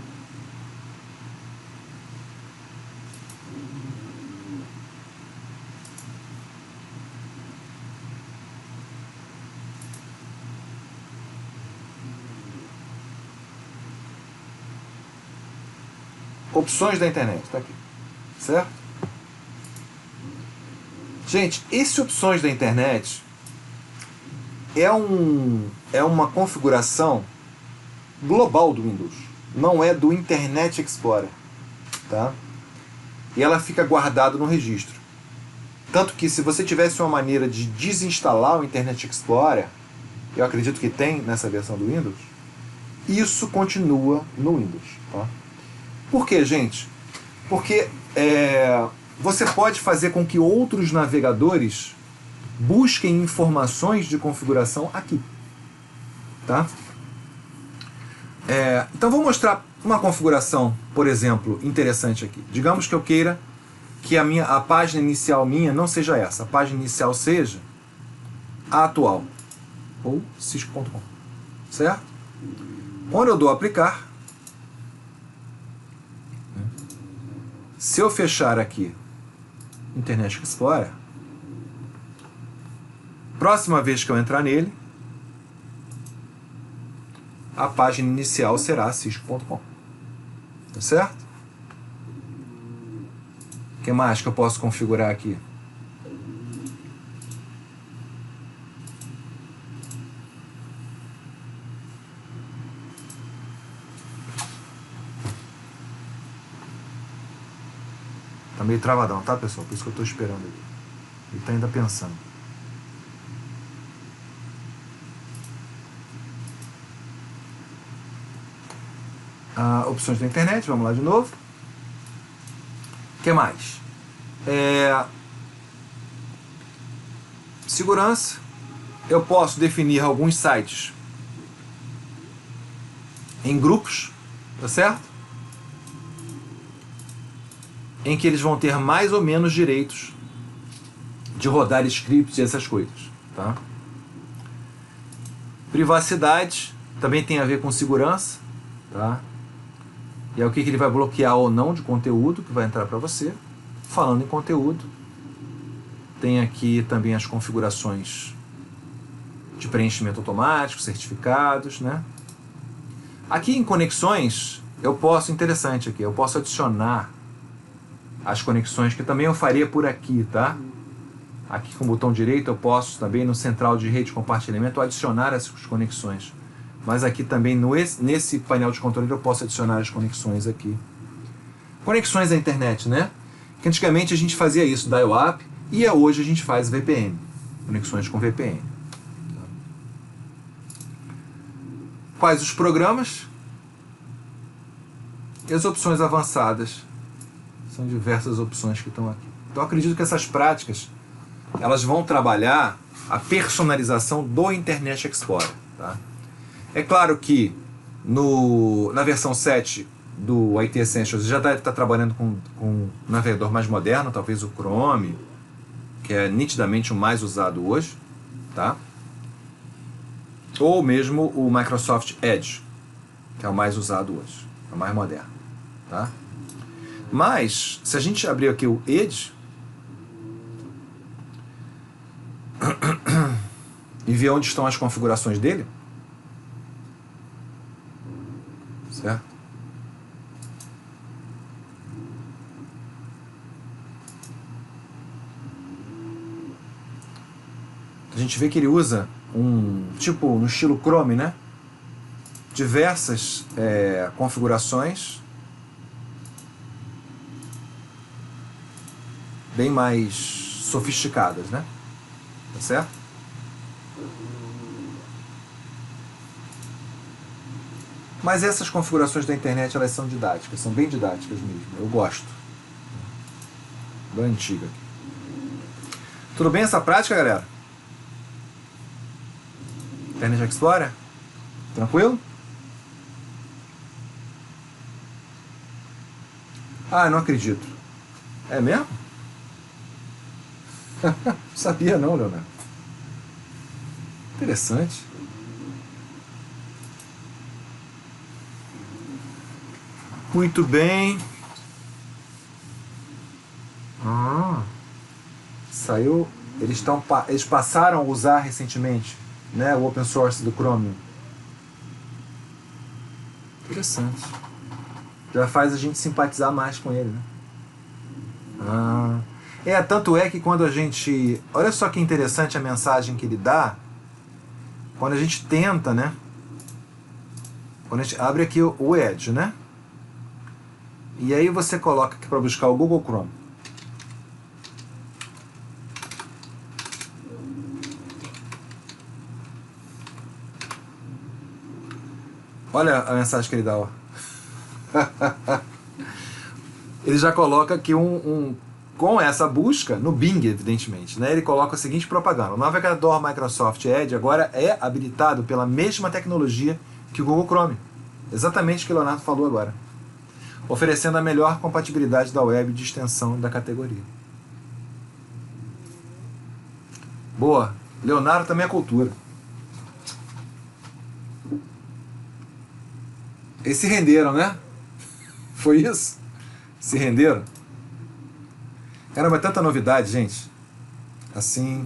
Opções da internet, tá aqui. Certo? Gente, esse opções da internet é uma configuração global do Windows. Não é do Internet Explorer. Tá? E ela fica guardada no registro. Tanto que se você tivesse uma maneira de desinstalar o Internet Explorer, eu acredito que tem nessa versão do Windows, isso continua no Windows. Tá? Por quê, gente? Porque você pode fazer com que outros navegadores busquem informações de configuração aqui. Tá? Então vou mostrar uma configuração, por exemplo, interessante aqui. Digamos que eu queira que a página inicial minha não seja essa. A página inicial seja a atual. Ou cisco.com. Certo? Quando eu dou aplicar, se eu fechar aqui Internet Explorer, próxima vez que eu entrar nele, a página inicial será cisco.com. Tá certo? O que mais que eu posso configurar aqui? Tá meio travadão, tá, pessoal? Por isso que eu tô esperando aqui. Ele tá ainda pensando. Opções da internet, vamos lá de novo. O que mais? Segurança. Eu posso definir alguns sites em grupos, tá certo? Em que eles vão ter mais ou menos direitos de rodar scripts e essas coisas. Tá? Privacidade também tem a ver com segurança. Tá? E é o que ele vai bloquear ou não de conteúdo que vai entrar para você. Falando em conteúdo, tem aqui também as configurações de preenchimento automático, certificados, né? Aqui em conexões, eu posso, interessante aqui, eu posso adicionar as conexões, que também eu faria por aqui, tá? Aqui com o botão direito eu posso também no central de rede de compartilhamento adicionar essas conexões. Mas aqui também nesse painel de controle eu posso adicionar as conexões aqui. Conexões à internet, né? Que antigamente a gente fazia isso, dial-up, e hoje a gente faz VPN. Conexões com VPN. Quais os programas? E as opções avançadas. São diversas opções que estão aqui. Então eu acredito que essas práticas elas vão trabalhar a personalização do Internet Explorer. Tá? É claro que na versão 7 do IT Essentials já deve estar trabalhando com um navegador mais moderno, talvez o Chrome, que é nitidamente o mais usado hoje, tá? Ou mesmo o Microsoft Edge, que é o mais usado hoje, é o mais moderno. Tá? Mas, se a gente abrir aqui o Edge e ver onde estão as configurações dele, certo? A gente vê que ele usa tipo no estilo Chrome, né? Diversas configurações bem mais sofisticadas, né? Tá certo? Mas essas configurações da internet, elas são didáticas, são bem didáticas mesmo. Eu gosto. Da antiga. Tudo bem essa prática, galera? Internet Explorer? Tranquilo? Ah, não acredito. É mesmo? Não sabia não, Leonardo. Interessante. Muito bem. Saiu. Eles passaram a usar recentemente, né, o open source do Chromium. Interessante. Já faz a gente simpatizar mais com ele, né? Tanto é que quando a gente... Olha só que interessante a mensagem que ele dá. Quando a gente tenta, né? Quando a gente abre aqui o Edge, né? E aí você coloca aqui para buscar o Google Chrome. Olha a mensagem que ele dá, ó. Ele já coloca aqui com essa busca, no Bing, evidentemente, né? Ele coloca a seguinte propaganda: o navegador Microsoft Edge agora é habilitado pela mesma tecnologia que o Google Chrome. Exatamente o que o Leonardo falou agora. Oferecendo a melhor compatibilidade da web de extensão da categoria. Boa. Leonardo também é cultura. Eles se renderam, né? Foi isso? Se renderam? Caramba, é tanta novidade, gente. Assim...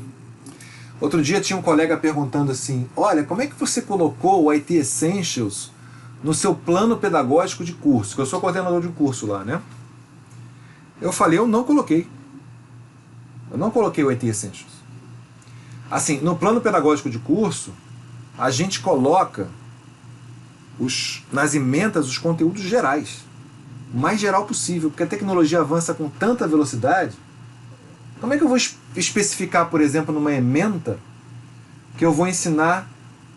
Outro dia tinha um colega perguntando assim: olha, como é que você colocou o IT Essentials no seu plano pedagógico de curso? Que eu sou coordenador de curso lá, né? Eu falei, eu não coloquei. Eu não coloquei o IT Essentials. Assim, no plano pedagógico de curso, a gente coloca nas emendas os conteúdos gerais. O mais geral possível, porque a tecnologia avança com tanta velocidade. Como é que eu vou especificar, por exemplo, numa ementa que eu vou ensinar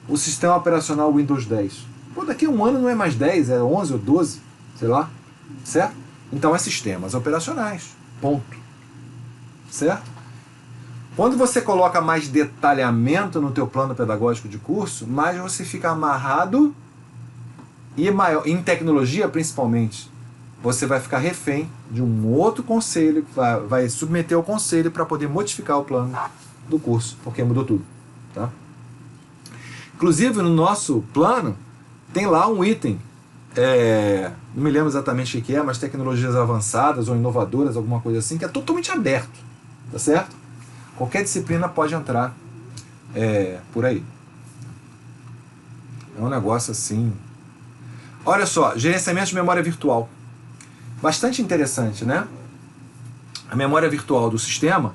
o sistema operacional Windows 10? Pô, daqui a um ano não é mais 10, é 11 ou 12, sei lá, certo? Então é sistemas operacionais, ponto. Certo? Quando você coloca mais detalhamento no teu plano pedagógico de curso, mais você fica amarrado e maior, em tecnologia principalmente, você vai ficar refém de um outro conselho, vai submeter ao conselho para poder modificar o plano do curso, porque mudou tudo. Tá? Inclusive, no nosso plano, tem lá um item, não me lembro exatamente o que é, mas tecnologias avançadas ou inovadoras, alguma coisa assim, que é totalmente aberto. Tá certo? Qualquer disciplina pode entrar por aí. É um negócio assim... Olha só, gerenciamento de memória virtual. Bastante interessante, né? A memória virtual do sistema,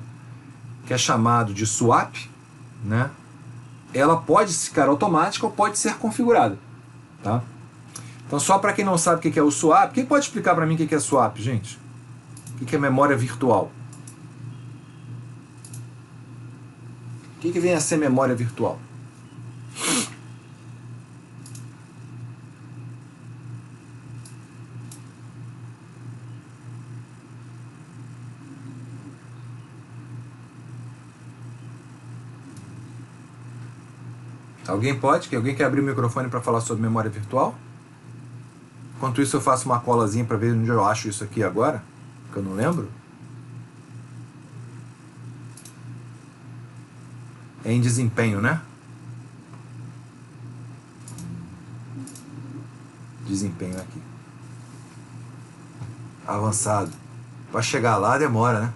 que é chamado de swap, né? Ela pode ficar automática ou pode ser configurada. Tá? Então, só para quem não sabe o que é o swap, quem pode explicar para mim o que é swap, gente? O que é memória virtual? O que vem a ser memória virtual? Alguém pode? Alguém quer abrir o microfone para falar sobre memória virtual? Enquanto isso eu faço uma colazinha para ver onde eu acho isso aqui agora, que eu não lembro. É em desempenho, né? Desempenho aqui. Avançado. Para chegar lá demora, né?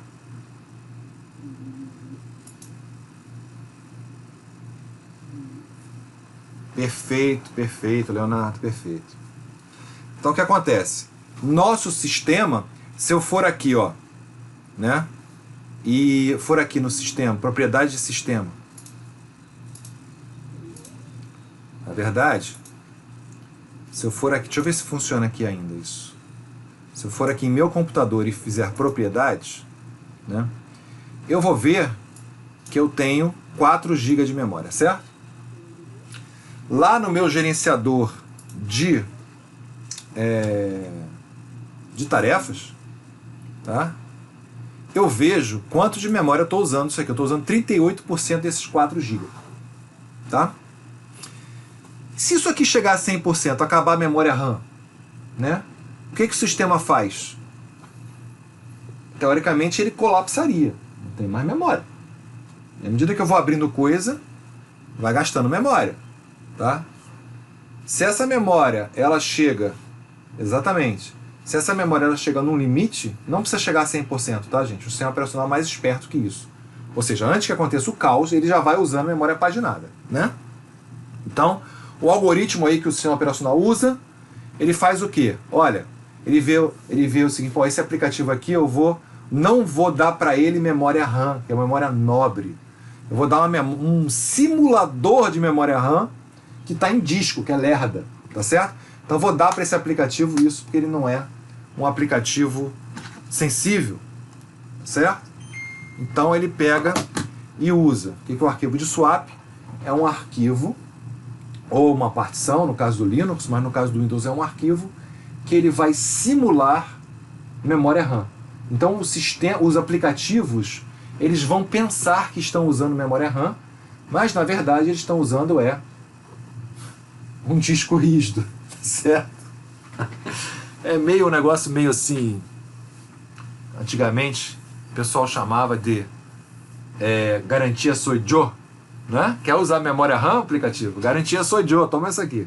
Perfeito, perfeito, Leonardo, perfeito. Então o que acontece? Nosso sistema, se eu for aqui, ó, né? E for aqui no sistema, propriedade de sistema. Na verdade, se eu for aqui, deixa eu ver se funciona aqui ainda isso. Se eu for aqui em meu computador e fizer propriedades, né? Eu vou ver que eu tenho 4 GB de memória, certo? Lá no meu gerenciador de tarefas, tá? Eu vejo quanto de memória eu estou usando isso aqui. Eu estou usando 38% desses 4 GB. Tá? Se isso aqui chegar a 100%, acabar a memória RAM, né? O que o sistema faz? Teoricamente ele colapsaria. Não tem mais memória. E à medida que eu vou abrindo coisa, vai gastando memória. Tá? Se essa memória ela chega... Exatamente. Se essa memória ela chega num limite, não precisa chegar a 100%, tá, gente? O sistema operacional é mais esperto que isso. Ou seja, antes que aconteça o caos, ele já vai usando memória paginada, né? Então, o algoritmo aí que o sistema operacional usa, ele faz o quê? Olha, ele vê o seguinte, pô, esse aplicativo aqui não vou dar para ele memória RAM, que é uma memória nobre. Eu vou dar um simulador de memória RAM que está em disco, que é lerda, tá certo? Então eu vou dar para esse aplicativo isso, porque ele não é um aplicativo sensível, certo? Então ele pega e usa. O que é o arquivo de swap? É um arquivo, ou uma partição, no caso do Linux, mas no caso do Windows é um arquivo, que ele vai simular memória RAM. Então os aplicativos, eles vão pensar que estão usando memória RAM, mas na verdade eles estão usando um disco rígido, certo? É meio um negócio meio assim, antigamente o pessoal chamava de garantia sou eu, né? Quer usar memória RAM, aplicativo? Garantia sou eu, toma isso aqui.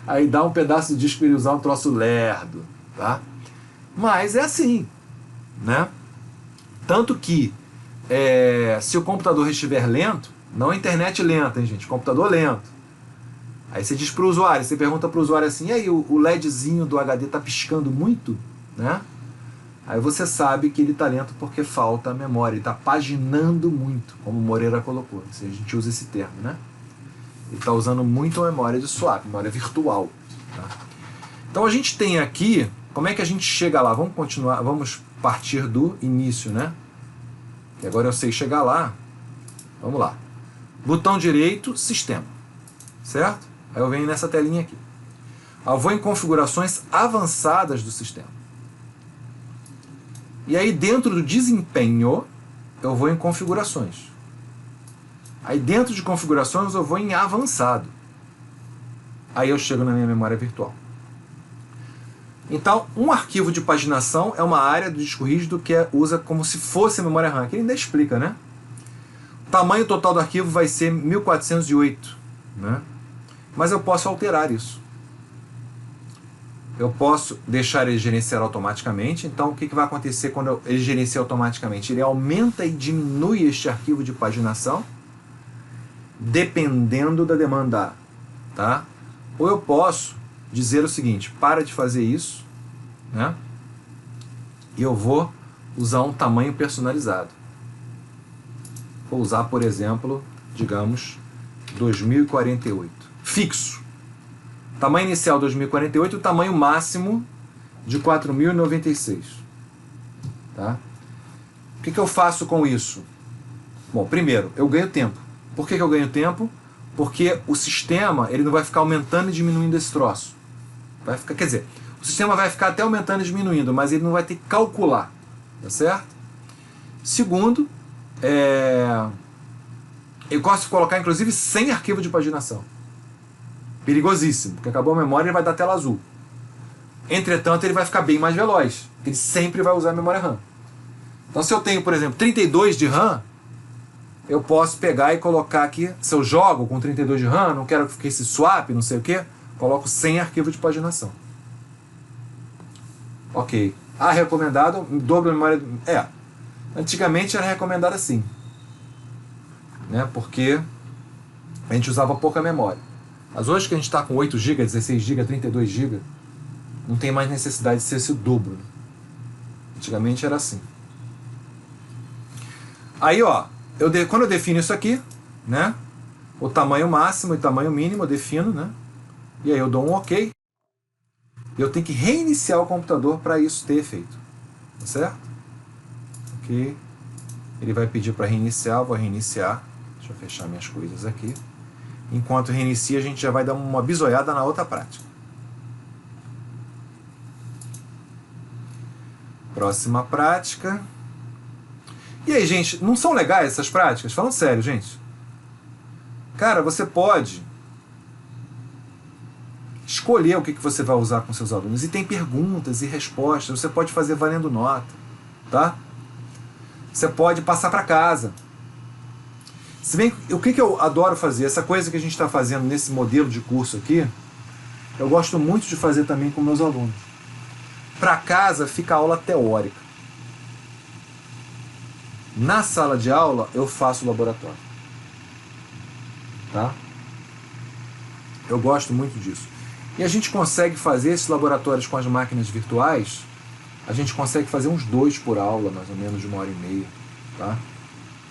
Aí dá um pedaço de disco para ele usar um troço lerdo, tá? Mas é assim, né? Tanto que se o computador estiver lento, não a internet lenta, hein, gente? Computador lento. Aí você diz para o usuário, você pergunta para o usuário assim, e aí o LEDzinho do HD está piscando muito, né? Aí você sabe que ele está lento porque falta a memória, ele está paginando muito, como o Moreira colocou. A gente usa esse termo, né? Ele está usando muito a memória de swap, memória virtual. Tá? Então a gente tem aqui, como é que a gente chega lá? Vamos continuar, vamos partir do início, né? Que agora eu sei chegar lá. Vamos lá. Botão direito, sistema. Certo? Aí eu venho nessa telinha aqui. Eu vou em configurações avançadas do sistema. E aí dentro do desempenho, eu vou em configurações. Aí dentro de configurações eu vou em avançado. Aí eu chego na minha memória virtual. Então, um arquivo de paginação é uma área do disco rígido que usa como se fosse a memória RAM. Que ele ainda explica, né? O tamanho total do arquivo vai ser 1408, né? Mas eu posso alterar isso. Eu posso deixar ele gerenciar automaticamente. Então, o que vai acontecer quando ele gerencia automaticamente? Ele aumenta e diminui este arquivo de paginação, dependendo da demanda. Tá? Ou eu posso dizer o seguinte, para de fazer isso, né? E eu vou usar um tamanho personalizado. Vou usar, por exemplo, digamos, 2048. Fixo. Tamanho inicial 2048 e o tamanho máximo de 4096. Tá? O que eu faço com isso? Bom, primeiro, eu ganho tempo. Por que eu ganho tempo? Porque o sistema ele não vai ficar aumentando e diminuindo esse troço. Vai ficar, quer dizer, o sistema vai ficar até aumentando e diminuindo, mas ele não vai ter que calcular. Tá certo? Segundo, eu posso colocar inclusive sem arquivo de paginação. Perigosíssimo, porque acabou a memória e ele vai dar tela azul. Entretanto, ele vai ficar bem mais veloz. Ele sempre vai usar a memória RAM. Então, se eu tenho, por exemplo, 32 de RAM, eu posso pegar e colocar aqui, se eu jogo com 32 de RAM, não quero que fique esse swap, não sei o que, coloco sem arquivo de paginação. Ok. Recomendado, dobro a memória... Antigamente era recomendado assim. Né? Porque a gente usava pouca memória. Mas hoje que a gente está com 8 GB, 16 GB, 32 GB, não tem mais necessidade de ser esse dobro. Antigamente era assim. Aí, ó, quando eu defino isso aqui, né, o tamanho máximo e tamanho mínimo eu defino, né, e aí eu dou um OK. E eu tenho que reiniciar o computador para isso ter efeito. Tá certo? Ok. Ele vai pedir para reiniciar, eu vou reiniciar. Deixa eu fechar minhas coisas aqui. Enquanto reinicia, a gente já vai dar uma bisoiada na outra prática. Próxima prática. E aí, gente, não são legais essas práticas? Falando sério, gente. Cara, você pode escolher o que você vai usar com seus alunos. E tem perguntas e respostas. Você pode fazer valendo nota. Tá? Você pode passar para casa. Se bem, o que eu adoro fazer? Essa coisa que a gente está fazendo nesse modelo de curso aqui, eu gosto muito de fazer também com meus alunos. Para casa fica a aula teórica. Na sala de aula eu faço o laboratório. Tá? Eu gosto muito disso. E a gente consegue fazer esses laboratórios com as máquinas virtuais, a gente consegue fazer uns 2 por aula, mais ou menos de 1h30. Tá?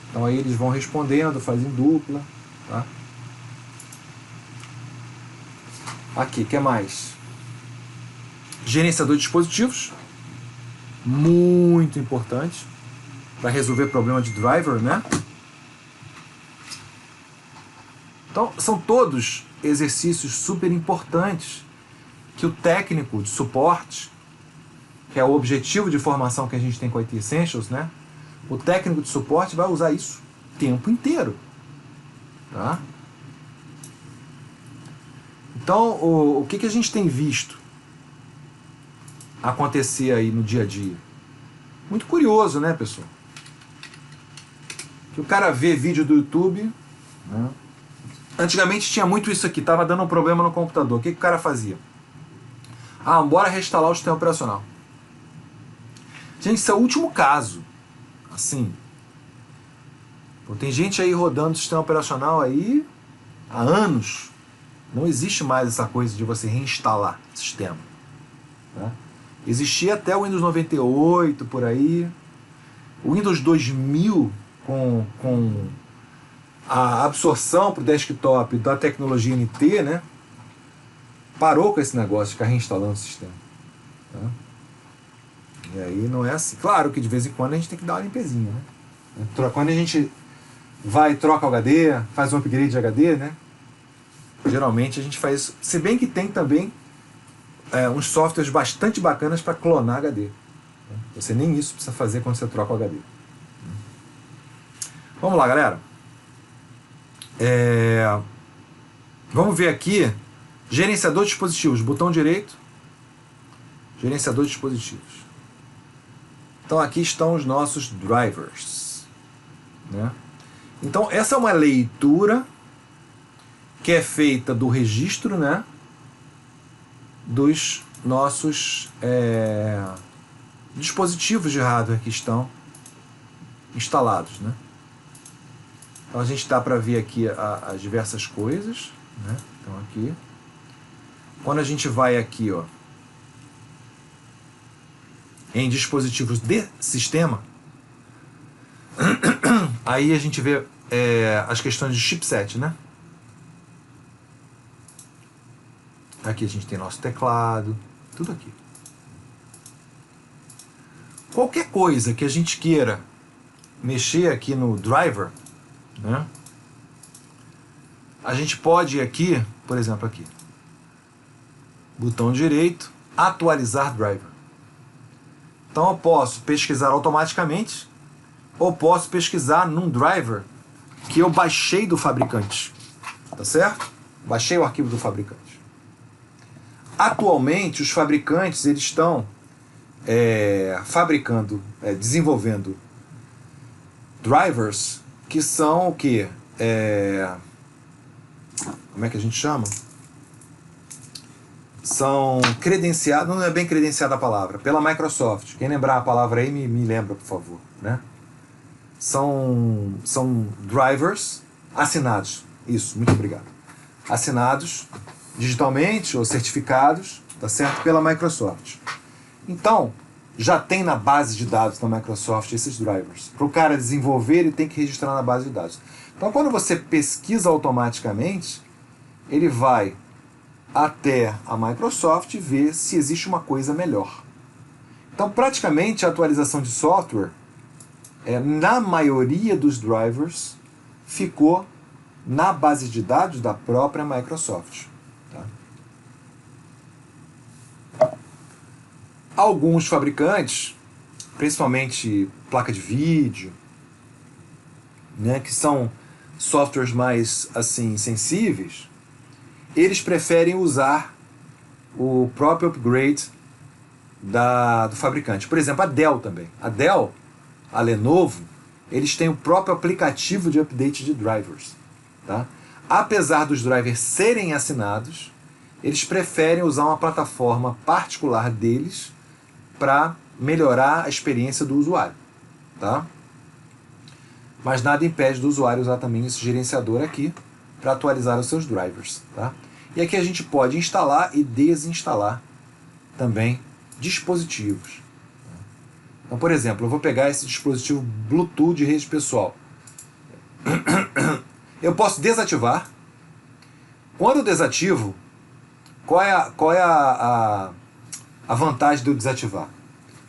Então aí eles vão respondendo, fazem dupla. Tá? Aqui, o que mais? Gerenciador de dispositivos, muito importante para resolver problema de driver, né? Então, são todos exercícios super importantes que o técnico de suporte, que é o objetivo de formação que a gente tem com a IT Essentials, né? O técnico de suporte vai usar isso o tempo inteiro. Tá? Então, o que a gente tem visto acontecer aí no dia a dia? Muito curioso, né, pessoal? Que o cara vê vídeo do YouTube, né? Antigamente tinha muito isso aqui, tava dando um problema no computador. O que o cara fazia? Ah, bora reinstalar o sistema operacional. Gente, isso é o último caso. Assim. Pô, tem gente aí rodando o sistema operacional aí há anos. Não existe mais essa coisa de você reinstalar o sistema. Né? Existia até o Windows 98, por aí. O Windows 2000, com a absorção para o desktop da tecnologia NT, né, parou com esse negócio de ficar reinstalando o sistema. Tá? E aí não é assim. Claro que de vez em quando a gente tem que dar uma limpezinha. Né? Quando a gente vai e troca o HD, faz um upgrade de HD, né, geralmente a gente faz isso. Se bem que tem também uns softwares bastante bacanas para clonar HD. Você nem isso precisa fazer quando você troca o HD. Vamos lá, galera. Vamos ver aqui. Gerenciador de dispositivos. Botão direito. Gerenciador de dispositivos. Então aqui estão os nossos drivers. Né? Então essa é uma leitura que é feita do registro, né, dos nossos dispositivos de hardware que estão instalados. Né? Então a gente dá para ver aqui as diversas coisas. Né? Então aqui. Quando a gente vai aqui, ó, em dispositivos de sistema, aí a gente vê as questões de chipset, né? Aqui a gente tem nosso teclado, tudo aqui. Qualquer coisa que a gente queira mexer aqui no driver, né? A gente pode ir aqui, por exemplo, aqui. Botão direito, atualizar driver. Então eu posso pesquisar automaticamente ou posso pesquisar num driver que eu baixei do fabricante. Tá certo? Baixei o arquivo do fabricante. Atualmente os fabricantes eles estão desenvolvendo drivers que são o quê? Como é que a gente chama? São credenciados, não é bem credenciada a palavra, pela Microsoft. Quem lembrar a palavra aí, me lembra, por favor. Né? São drivers assinados. Isso, muito obrigado. Assinados digitalmente ou certificados, tá certo? Pela Microsoft. Então, já tem na base de dados da Microsoft esses drivers. Para o cara desenvolver, ele tem que registrar na base de dados. Então, quando você pesquisa automaticamente, ele vai até a Microsoft e ver se existe uma coisa melhor. Então, praticamente, a atualização de software na maioria dos drivers, ficou na base de dados da própria Microsoft. Tá? Alguns fabricantes, principalmente placa de vídeo, né, que são softwares mais assim sensíveis, eles preferem usar o próprio upgrade do fabricante. Por exemplo, a Dell também. A Dell, a Lenovo, eles têm o próprio aplicativo de update de drivers. Tá? Apesar dos drivers serem assinados, eles preferem usar uma plataforma particular deles para melhorar a experiência do usuário. Tá? Mas nada impede do usuário usar também esse gerenciador aqui para atualizar os seus drivers. Tá? E aqui a gente pode instalar e desinstalar também dispositivos. Então, por exemplo, eu vou pegar esse dispositivo Bluetooth de rede pessoal. Eu posso desativar. Quando eu desativo, qual é a vantagem de eu desativar?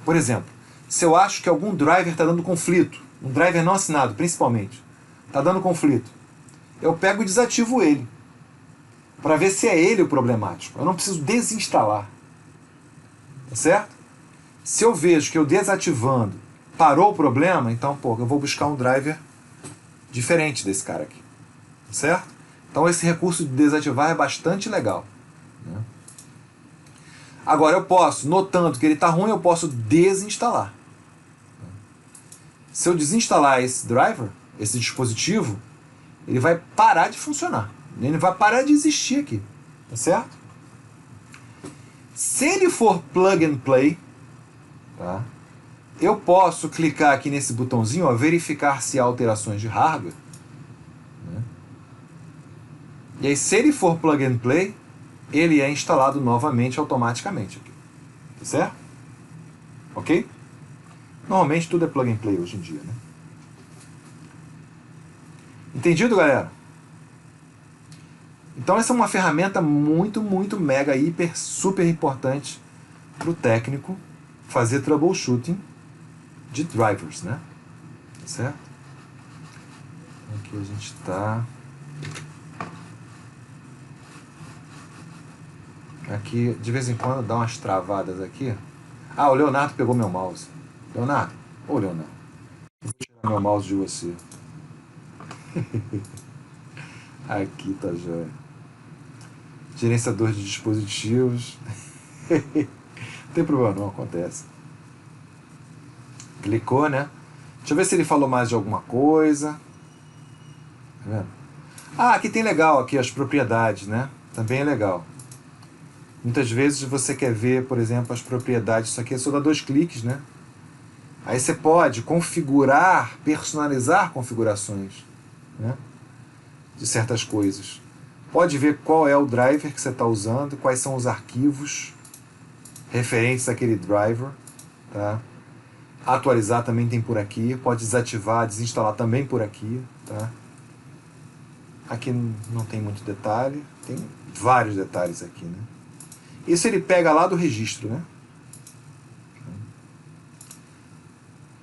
Por exemplo, se eu acho que algum driver está dando conflito, um driver não assinado principalmente, está dando conflito, eu pego e desativo ele, para ver se é ele o problemático. Eu não preciso desinstalar. Tá certo? Se eu vejo que eu desativando parou o problema, então, eu vou buscar um driver diferente desse cara aqui. Certo? Então esse recurso de desativar é bastante legal. Né? Agora eu posso, notando que ele está ruim, eu posso desinstalar. Se eu desinstalar esse driver, esse dispositivo, ele vai parar de funcionar. Ele vai parar de existir aqui. Tá certo? Se ele for plug and play, tá? Eu posso clicar aqui nesse botãozinho, ó, verificar se há alterações de hardware. Né? E aí, se ele for plug and play, ele é instalado novamente automaticamente. Aqui. Tá certo? Ok? Normalmente tudo é plug and play hoje em dia. Né? Entendido, galera? Então essa é uma ferramenta muito, muito mega, hiper, super importante para o técnico fazer troubleshooting de drivers, né? Tá certo? Aqui a gente está... Aqui, de vez em quando, dá umas travadas aqui. Ah, o Leonardo pegou meu mouse. Leonardo? Ô, Leonardo. Vou tirar meu mouse de você. Aqui tá joia. Gerenciador de dispositivos. Não tem problema não, acontece. Clicou, né? Deixa eu ver se ele falou mais de alguma coisa. Tá vendo? Ah, aqui tem legal aqui as propriedades, né? Também é legal. Muitas vezes você quer ver, por exemplo, as propriedades. Isso aqui é só dar 2 cliques, né? Aí você pode configurar, personalizar configurações, né? De certas coisas. Pode ver qual é o driver que você está usando, quais são os arquivos referentes àquele driver. Tá? Atualizar também tem por aqui. Pode desativar, desinstalar também por aqui. Tá? Aqui não tem muito detalhe. Tem vários detalhes aqui. Né? Isso ele pega lá do registro. Né?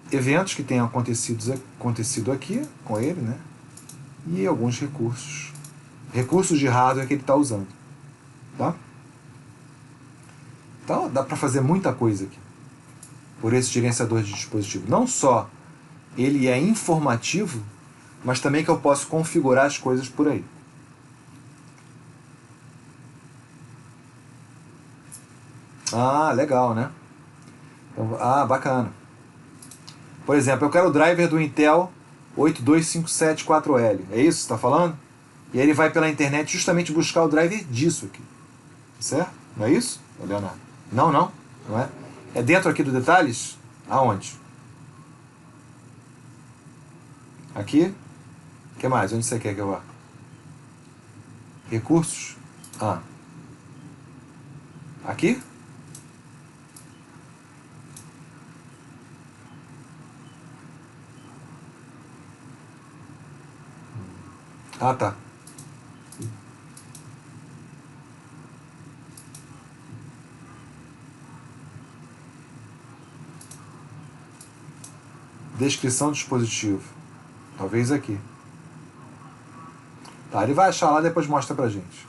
Eventos que tenham acontecido aqui com ele. Né? E alguns recursos. Recursos de hardware que ele está usando. Tá? Então dá para fazer muita coisa aqui por esse gerenciador de dispositivo. Não só ele é informativo, mas também que eu posso configurar as coisas por aí. Ah, legal, né? Então, bacana. Por exemplo, eu quero o driver do Intel 82574L. É isso que você está falando? E aí ele vai pela internet justamente buscar o driver disso aqui. Certo? Não é isso, Leonardo? Não, não. Não é? É dentro aqui do detalhes? Aonde? Aqui? O que mais? Onde você quer que eu vá? Recursos? Aqui? Tá. Descrição do dispositivo. Talvez aqui. Tá, ele vai achar lá e depois mostra pra gente.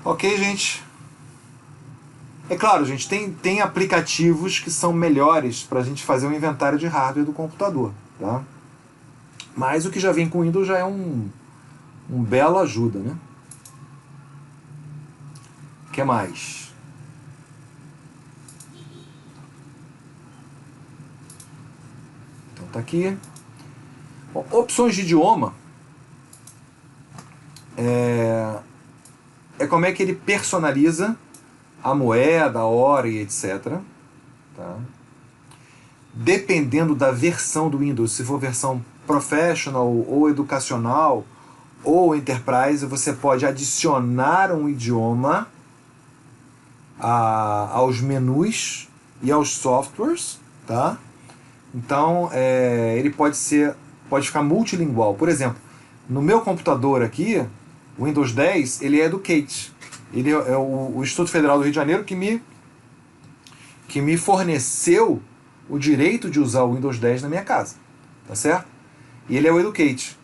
Ok, gente? É claro, gente, tem aplicativos que são melhores para a gente fazer um inventário de hardware do computador, tá? Mas o que já vem com o Windows já é um belo ajuda, né? O que mais? Então tá aqui. Bom, opções de idioma é como é que ele personaliza a moeda, a hora e etc. Tá? Dependendo da versão do Windows, se for versão professional ou educacional ou enterprise, você pode adicionar um idioma aos menus e aos softwares, tá? Então ele pode ficar multilingual. Por exemplo, no meu computador aqui, o Windows 10, ele é Educate. Ele é o Instituto Federal do Rio de Janeiro que me forneceu o direito de usar o Windows 10 na minha casa, tá certo? E ele é o Educate.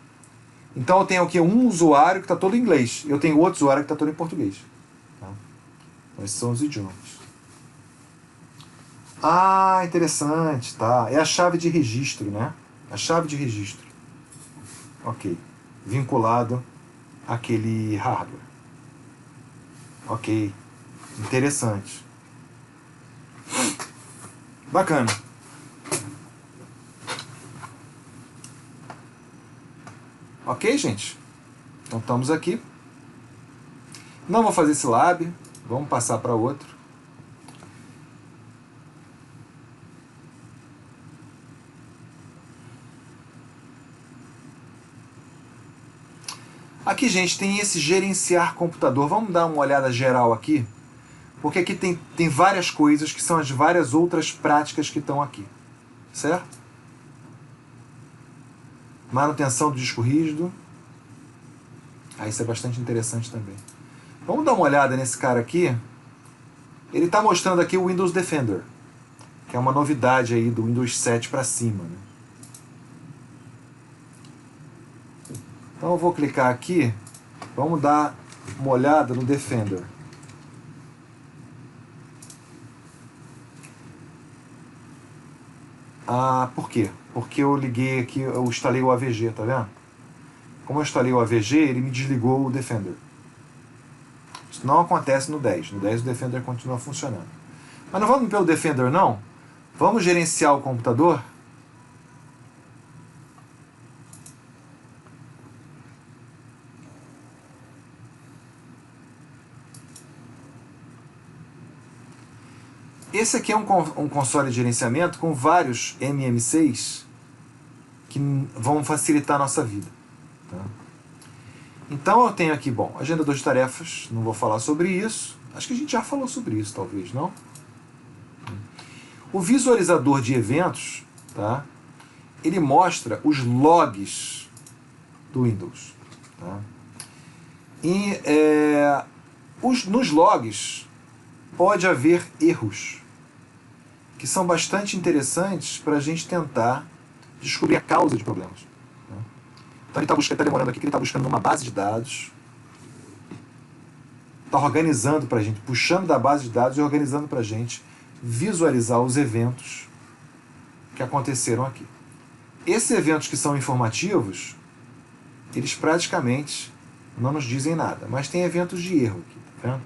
Então eu tenho aqui um usuário que está todo em inglês, eu tenho outro usuário que está todo em português. Tá? Então esses são os idiomas. Ah, interessante, tá? É a chave de registro, né? A chave de registro. Ok. Vinculado àquele hardware. Ok. Interessante. Bacana. Ok, gente? Então estamos aqui. Não vou fazer esse lab. Vamos passar para outro. Aqui, gente, tem esse gerenciar computador. Vamos dar uma olhada geral aqui. Porque aqui tem várias coisas que são as várias outras práticas que estão aqui. Certo? Manutenção do disco rígido. Isso é bastante interessante também. Vamos dar uma olhada nesse cara aqui. Ele está mostrando aqui o Windows Defender, que é uma novidade aí do Windows 7 para cima. Né? Então eu vou clicar aqui. Vamos dar uma olhada no Defender. Por quê? Porque eu liguei aqui, eu instalei o AVG, tá vendo? Como eu instalei o AVG, ele me desligou o Defender. Isso não acontece no 10. No 10 o Defender continua funcionando. Mas não vamos pelo Defender, não. Vamos gerenciar o computador. Esse aqui é um console de gerenciamento com vários MMCs que vão facilitar a nossa vida. Tá? Então eu tenho aqui, bom, agendador de tarefas, não vou falar sobre isso. Acho que a gente já falou sobre isso, talvez, não? O visualizador de eventos, tá? Ele mostra os logs do Windows. Tá? E nos logs pode haver erros que são bastante interessantes para a gente tentar descobrir a causa de problemas. Né? Então ele está demorando aqui que ele está buscando numa base de dados, está organizando para a gente, puxando da base de dados e organizando para a gente visualizar os eventos que aconteceram aqui. Esses eventos que são informativos, eles praticamente não nos dizem nada, mas tem eventos de erro aqui. Tá vendo?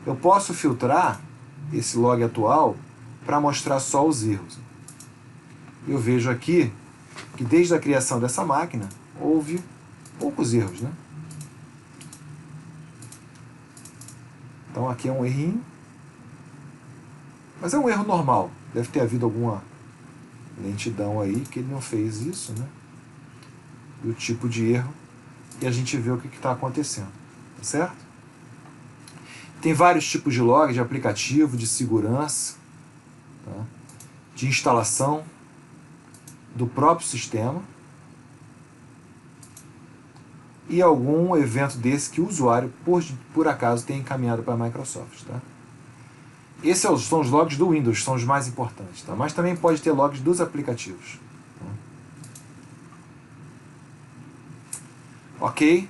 Eu posso filtrar esse log atual para mostrar só os erros. Eu vejo aqui que desde a criação dessa máquina houve poucos erros, né? Então aqui é um errinho, mas é um erro normal. Deve ter havido alguma lentidão aí que ele não fez isso, né? E o tipo de erro, e a gente vê o que está acontecendo, tá certo? Tem vários tipos de log, de aplicativo, de segurança, tá? De instalação do próprio sistema e algum evento desse que o usuário, por acaso, tenha encaminhado para a Microsoft. Tá? Esses são os logs do Windows, são os mais importantes, tá? Mas também pode ter logs dos aplicativos. Ok?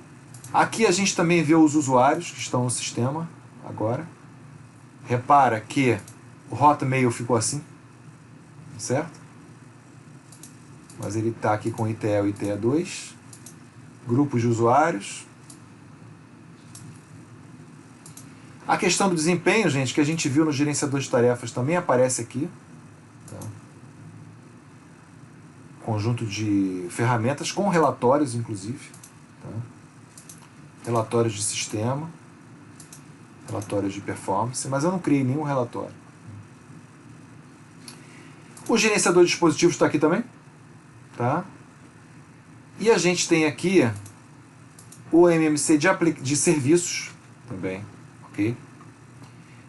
Aqui a gente também vê os usuários que estão no sistema agora. Repara que o Hotmail ficou assim, certo? Mas ele está aqui com ITE e ITE2. Grupos de usuários. A questão do desempenho, gente, que a gente viu no gerenciador de tarefas também aparece aqui. Tá? Conjunto de ferramentas com relatórios, inclusive. Tá? Relatórios de sistema. Relatórios de performance. Mas eu não criei nenhum relatório. O gerenciador de dispositivos está aqui também. Tá? E a gente tem aqui o MMC de serviços também. Okay?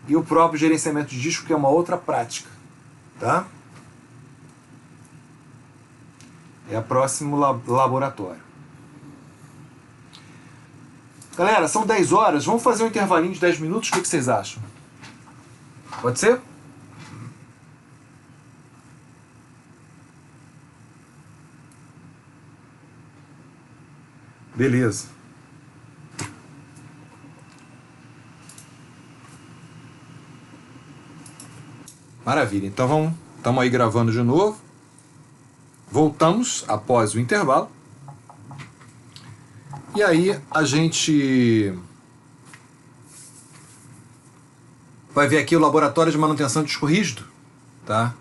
E o próprio gerenciamento de disco, que é uma outra prática. Tá? É o próximo laboratório. Galera, são 10 horas. Vamos fazer um intervalinho de 10 minutos? O que vocês acham? Pode ser? Beleza. Maravilha. Então estamos aí gravando de novo. Voltamos após o intervalo. E aí a gente vai ver aqui o laboratório de manutenção de disco rígido, tá?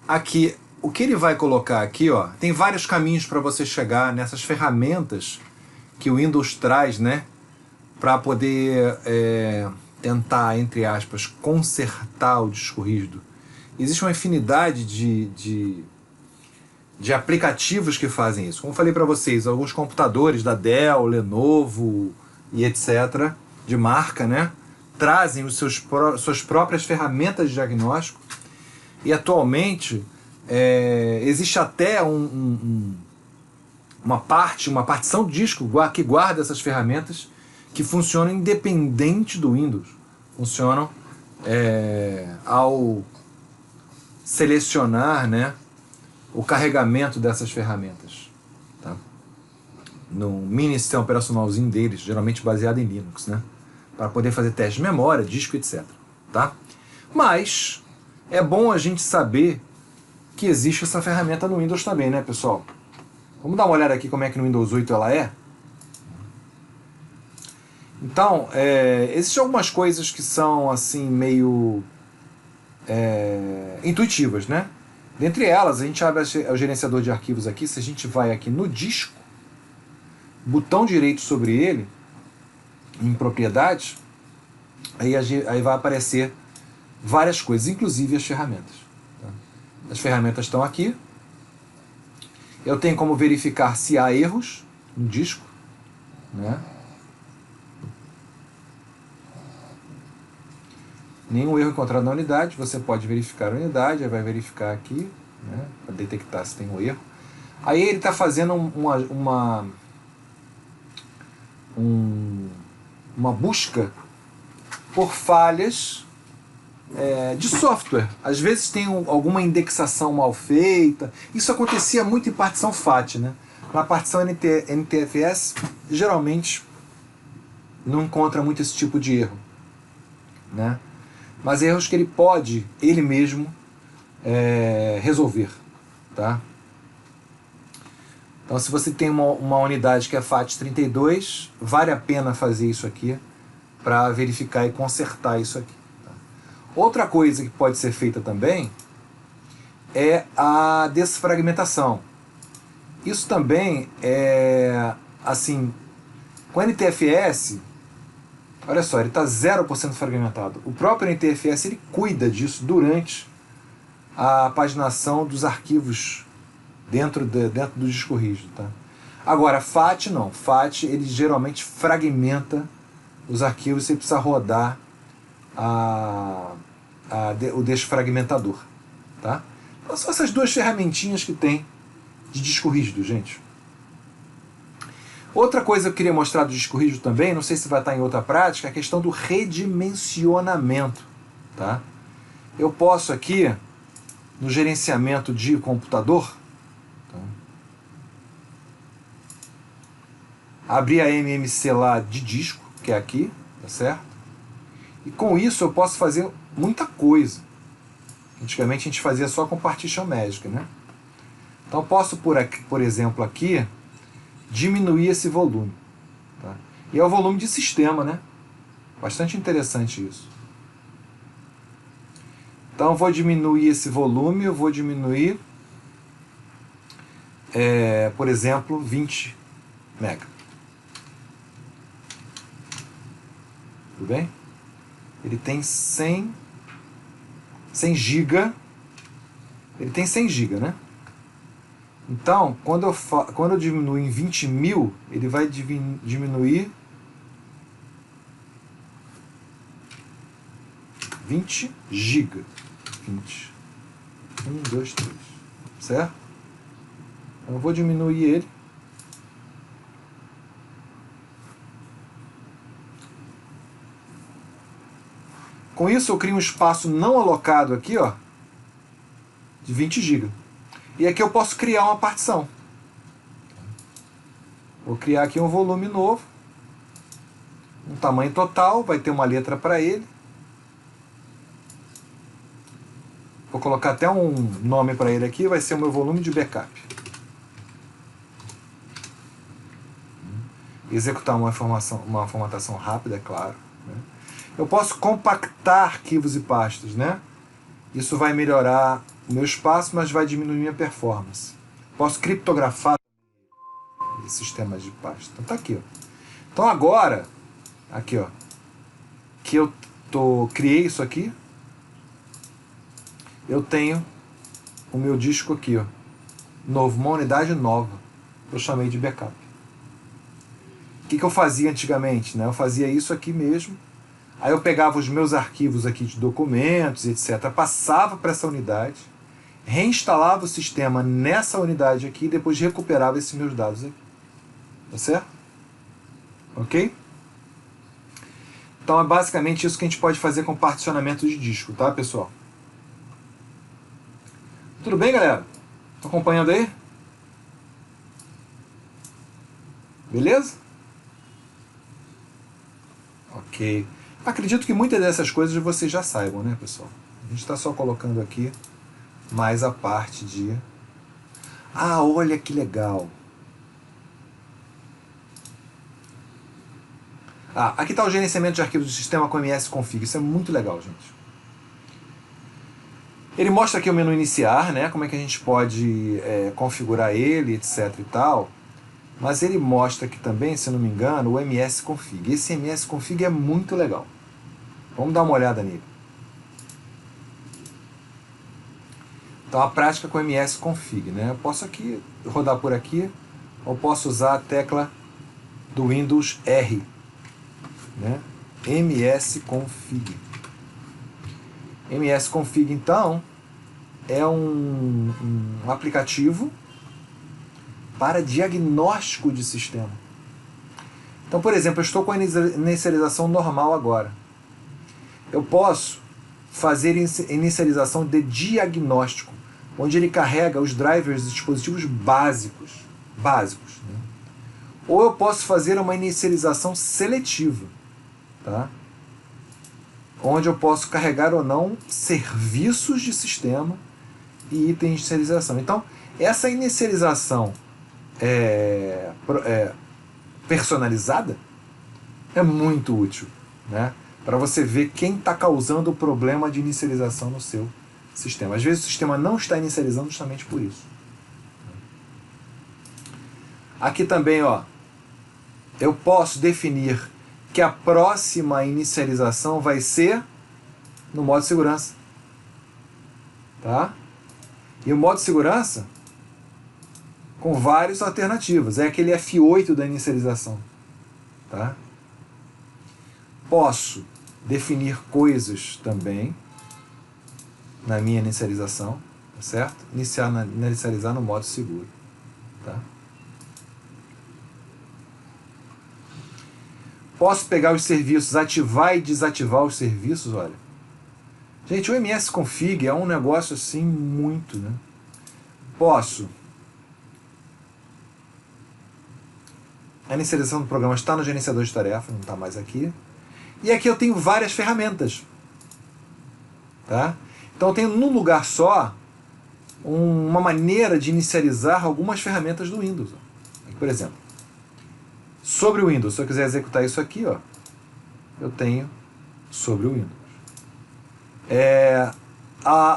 Aqui, o que ele vai colocar aqui, ó, tem vários caminhos para você chegar nessas ferramentas que o Windows traz, né? Para poder tentar, entre aspas, consertar o disco rígido. Existe uma infinidade de aplicativos que fazem isso. Como eu falei para vocês, alguns computadores da Dell, Lenovo e etc., de marca, né, trazem suas próprias ferramentas de diagnóstico. E atualmente existe até uma partição de disco que guarda essas ferramentas que funcionam independente do Windows. Funcionam ao selecionar, né, o carregamento dessas ferramentas, tá? No mini sistema operacionalzinho deles, geralmente baseado em Linux, né? Para poder fazer teste de memória, disco, etc. Tá? Mas é bom a gente saber que existe essa ferramenta no Windows também, né, pessoal? Vamos dar uma olhada aqui como é que no Windows 8 ela é. Então, existem algumas coisas que são assim meio intuitivas, né? Dentre elas, a gente abre o gerenciador de arquivos aqui. Se a gente vai aqui no disco, botão direito sobre ele, em propriedades, aí vai aparecer várias coisas, inclusive as ferramentas. Tá? As ferramentas estão aqui. Eu tenho como verificar se há erros no disco, né? Nenhum erro encontrado na unidade, você pode verificar a unidade, aí vai verificar aqui, né, para detectar se tem um erro. Aí ele está fazendo uma busca por falhas de software. Às vezes tem alguma indexação mal feita. Isso acontecia muito em partição FAT, né? Na partição NTFS, geralmente não encontra muito esse tipo de erro, né? Mas erros que ele pode, ele mesmo, resolver. Tá? Então, se você tem uma unidade que é FAT32, vale a pena fazer isso aqui para verificar e consertar isso aqui. Tá? Outra coisa que pode ser feita também é a desfragmentação. Isso também é, assim, com o NTFS, olha só, ele está 0% fragmentado. O próprio NTFS ele cuida disso durante a paginação dos arquivos dentro do disco rígido. Tá? Agora, FAT não. FAT ele geralmente fragmenta os arquivos e você precisa rodar o desfragmentador. Tá? Então são essas duas ferramentinhas que tem de disco rígido, gente. Outra coisa que eu queria mostrar do disco rígido também, não sei se vai estar em outra prática, é a questão do redimensionamento. tá? Eu posso aqui, no gerenciamento de computador, tá? Abrir a MMC lá de disco, que é aqui, tá certo? E com isso eu posso fazer muita coisa. Antigamente a gente fazia só com Partition Magic, né? Então eu posso, por exemplo, aqui, diminuir esse volume. Tá? E é o volume de sistema, né? Bastante interessante isso. Então eu vou diminuir esse volume, eu vou diminuir, por exemplo, 20 mega. Tudo bem? Ele tem 100 giga. Ele tem 100 giga, né? Então, quando eu diminuo em 20.000, ele vai diminuir 20 giga. 20. 1, 2, 3. Certo? Então, eu vou diminuir ele. Com isso, eu crio um espaço não alocado aqui, ó, de 20 GB. E aqui eu posso criar uma partição. Vou criar aqui um volume novo, um tamanho total, vai ter uma letra para ele. Vou colocar até um nome para ele aqui, vai ser o meu volume de backup. Executar uma formatação rápida, é claro. Né? Eu posso compactar arquivos e pastas, né? Isso vai melhorar o meu espaço, mas vai diminuir minha performance. Posso criptografar sistemas de pasta. Então tá aqui, ó. Então agora, aqui, ó, que eu criei isso aqui, eu tenho o meu disco aqui, ó, novo, uma unidade nova. Eu chamei de backup. O que eu fazia antigamente, né? Eu fazia isso aqui mesmo. Aí eu pegava os meus arquivos aqui de documentos, etc., passava para essa unidade, reinstalava o sistema nessa unidade aqui e depois recuperava esses meus dados aqui. Tá certo? Ok? Então é basicamente isso que a gente pode fazer com particionamento de disco, tá, pessoal? Tudo bem, galera? Estão acompanhando aí? Beleza? Ok. Acredito que muitas dessas coisas vocês já saibam, né, pessoal? A gente está só colocando aqui mais a parte de... Ah, olha que legal! Ah, aqui está o gerenciamento de arquivos do sistema com ms-config. Isso é muito legal, gente. Ele mostra aqui o menu iniciar, né? Como é que a gente pode configurar ele, etc e tal. Mas ele mostra aqui também, se não me engano, o ms-config. Esse ms-config é muito legal. Vamos dar uma olhada nele. Então a prática com ms-config, né? Eu posso aqui rodar por aqui, ou posso usar a tecla do Windows R, né? ms-config. ms-config, então, é um aplicativo para diagnóstico de sistema. Então, por exemplo, eu estou com a inicialização normal agora. Eu posso fazer inicialização de diagnóstico, onde ele carrega os drivers de dispositivos básicos. Né? Ou eu posso fazer uma inicialização seletiva, tá? Onde eu posso carregar ou não serviços de sistema e itens de inicialização. Então, essa inicialização personalizada é muito útil, né? Para você ver quem está causando o problema de inicialização no seu sistema. Às vezes o sistema não está inicializando justamente por isso. Aqui também, ó, eu posso definir que a próxima inicialização vai ser no modo segurança. Tá? E o modo segurança com várias alternativas. É aquele F8 da inicialização. Tá? Posso definir coisas também na minha inicialização, tá certo? Inicializar no modo seguro. Tá? Posso pegar os serviços, ativar e desativar os serviços, olha. Gente, o MS Config é um negócio assim muito, né? Posso. A inicialização do programa está no gerenciador de tarefas, não está mais aqui. E aqui eu tenho várias ferramentas. Tá? Então eu tenho num lugar só uma maneira de inicializar algumas ferramentas do Windows. Aqui, por exemplo, sobre o Windows, se eu quiser executar isso aqui, ó, eu tenho sobre o Windows.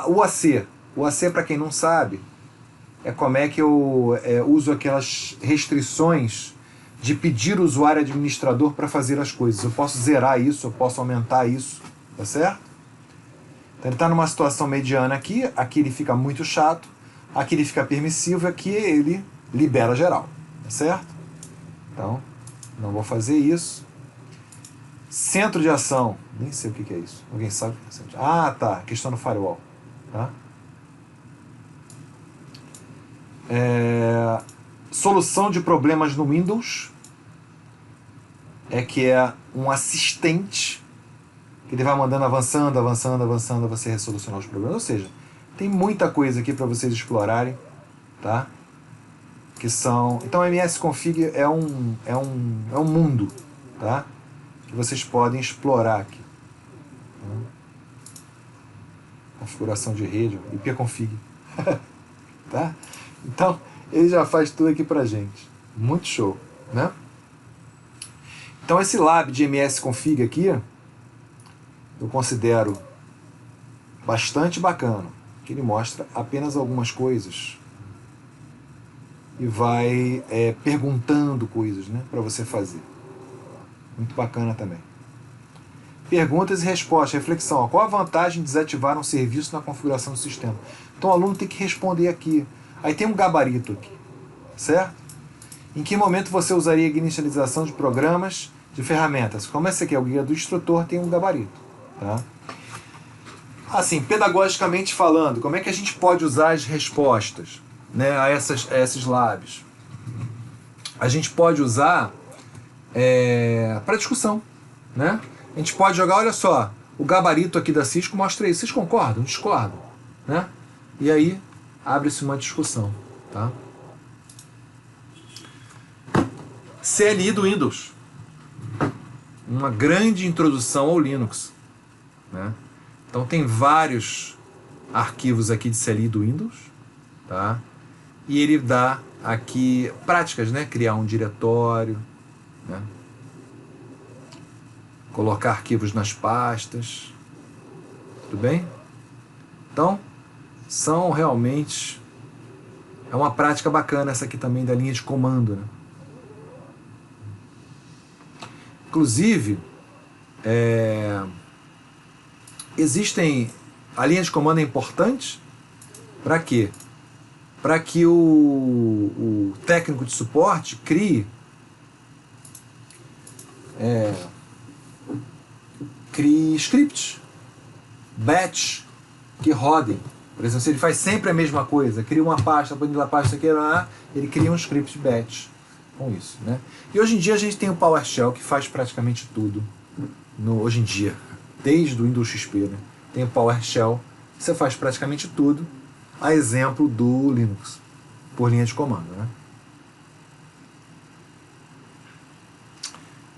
O AC. O AC, para quem não sabe, é como é que eu uso aquelas restrições de pedir o usuário administrador para fazer as coisas. Eu posso zerar isso, eu posso aumentar isso, tá certo? Então ele está numa situação mediana aqui, aqui ele fica muito chato, aqui ele fica permissivo, aqui ele libera geral, tá certo? Então, não vou fazer isso. Centro de ação, nem sei o que é isso. Alguém sabe? Ah, tá, questão do firewall. Tá? Solução de problemas no Windows, que é um assistente que ele vai mandando avançando, você resolucionar os problemas. Ou seja, tem muita coisa aqui para vocês explorarem, tá? Que são... Então o MS Config é um mundo, tá? Que vocês podem explorar aqui. Configuração de rede, ipconfig. Tá? Então, ele já faz tudo aqui pra gente. Muito show, né? Então esse lab de MS Config aqui, eu considero bastante bacana, que ele mostra apenas algumas coisas e vai perguntando coisas, né, para você fazer. Muito bacana também. Perguntas e respostas, reflexão. Qual a vantagem de desativar um serviço na configuração do sistema? Então o aluno tem que responder aqui. Aí tem um gabarito aqui, certo? Em que momento você usaria a inicialização de programas, de ferramentas? Como esse aqui é o guia do instrutor, tem um gabarito. Tá? Assim, pedagogicamente falando, como é que a gente pode usar as respostas, né, a esses labs? A gente pode usar para discussão, né? A gente pode jogar, olha só, o gabarito aqui da Cisco mostra isso. Vocês concordam? Discordam? Né? E aí abre-se uma discussão. Tá? CLI do Windows. Uma grande introdução ao Linux. Né? Então tem vários arquivos aqui de CLI do Windows. Tá? E ele dá aqui práticas, né? Criar um diretório, né? Colocar arquivos nas pastas. Tudo bem? Então, são realmente... É uma prática bacana essa aqui também da linha de comando. Né? Inclusive, existem... A linha de comando é importante para quê? Para que o técnico de suporte crie scripts, batch, que rodem. Por exemplo, se ele faz sempre a mesma coisa, cria uma pasta, põe na pasta aqui, ele cria um script batch com isso. Né? E hoje em dia a gente tem o PowerShell que faz praticamente tudo. Hoje em dia, desde o Windows XP, né? Tem o PowerShell, você faz praticamente tudo, a exemplo do Linux, por linha de comando. Né?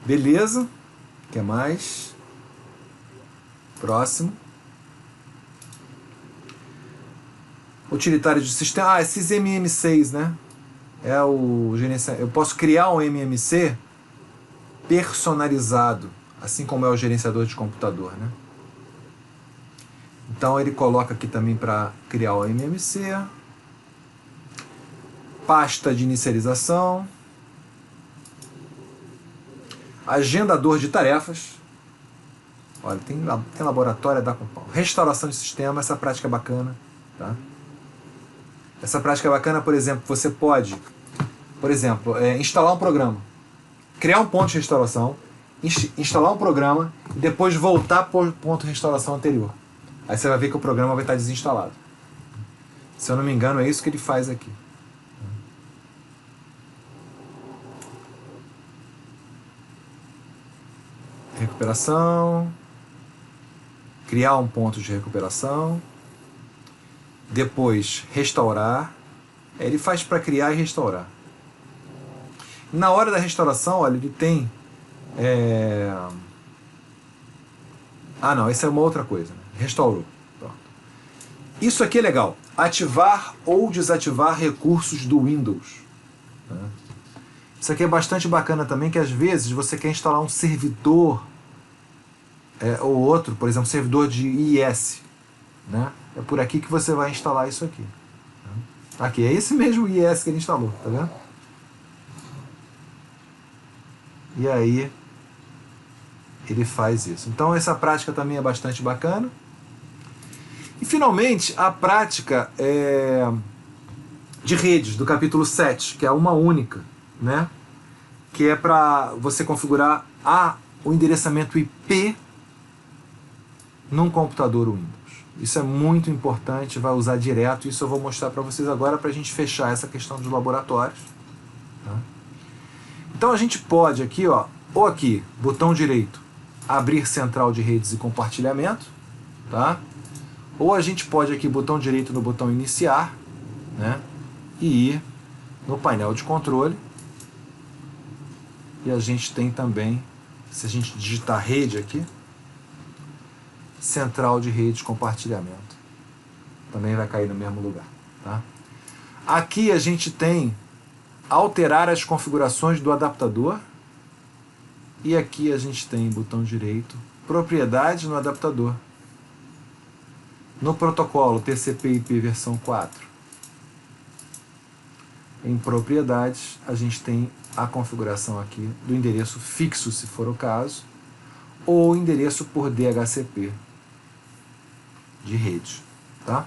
Beleza? O que mais? Próximo. Utilitário de sistema. Esses MMCs, né? Eu posso criar um MMC personalizado, assim como é o gerenciador de computador, né? Então ele coloca aqui também para criar o MMC, pasta de inicialização, agendador de tarefas. Olha, tem laboratório, dá com pau. Restauração de sistema, essa prática é bacana, tá? Essa prática é bacana, por exemplo, você pode, instalar um programa, criar um ponto de restauração, instalar um programa e depois voltar para o ponto de restauração anterior. Aí você vai ver que o programa vai estar desinstalado. Se eu não me engano, é isso que ele faz aqui. Recuperação. criar um ponto de recuperação, depois restaurar. Ele faz para criar e restaurar. Na hora da restauração, olha, ele tem... Ah, não, essa é uma outra coisa. Né? Restaurou. Pronto. Isso aqui é legal. Ativar ou desativar recursos do Windows. Né? Isso aqui é bastante bacana também, que às vezes você quer instalar um servidor ou outro, por exemplo, servidor de IIS. Né? É por aqui que você vai instalar isso aqui. Aqui, é esse mesmo IIS que ele instalou, tá vendo? E aí ele faz isso. Então essa prática também é bastante bacana. E finalmente a prática de redes do capítulo 7, que é uma única, né? Que é para você configurar o endereçamento IP num computador Windows. Isso é muito importante, vai usar direto. Isso eu vou mostrar para vocês agora para a gente fechar essa questão dos laboratórios. Tá? Então a gente pode aqui, ó, ou aqui, botão direito, abrir central de redes e compartilhamento, tá? Ou a gente pode aqui, botão direito no botão iniciar, né? E ir no painel de controle. E a gente tem também, se a gente digitar rede aqui, central de rede de compartilhamento. Também vai cair no mesmo lugar, tá? Aqui a gente tem alterar as configurações do adaptador. E aqui a gente tem botão direito, propriedades no adaptador. No protocolo TCP/IP versão 4. Em propriedades, a gente tem a configuração aqui do endereço fixo, se for o caso, ou endereço por DHCP de rede, tá?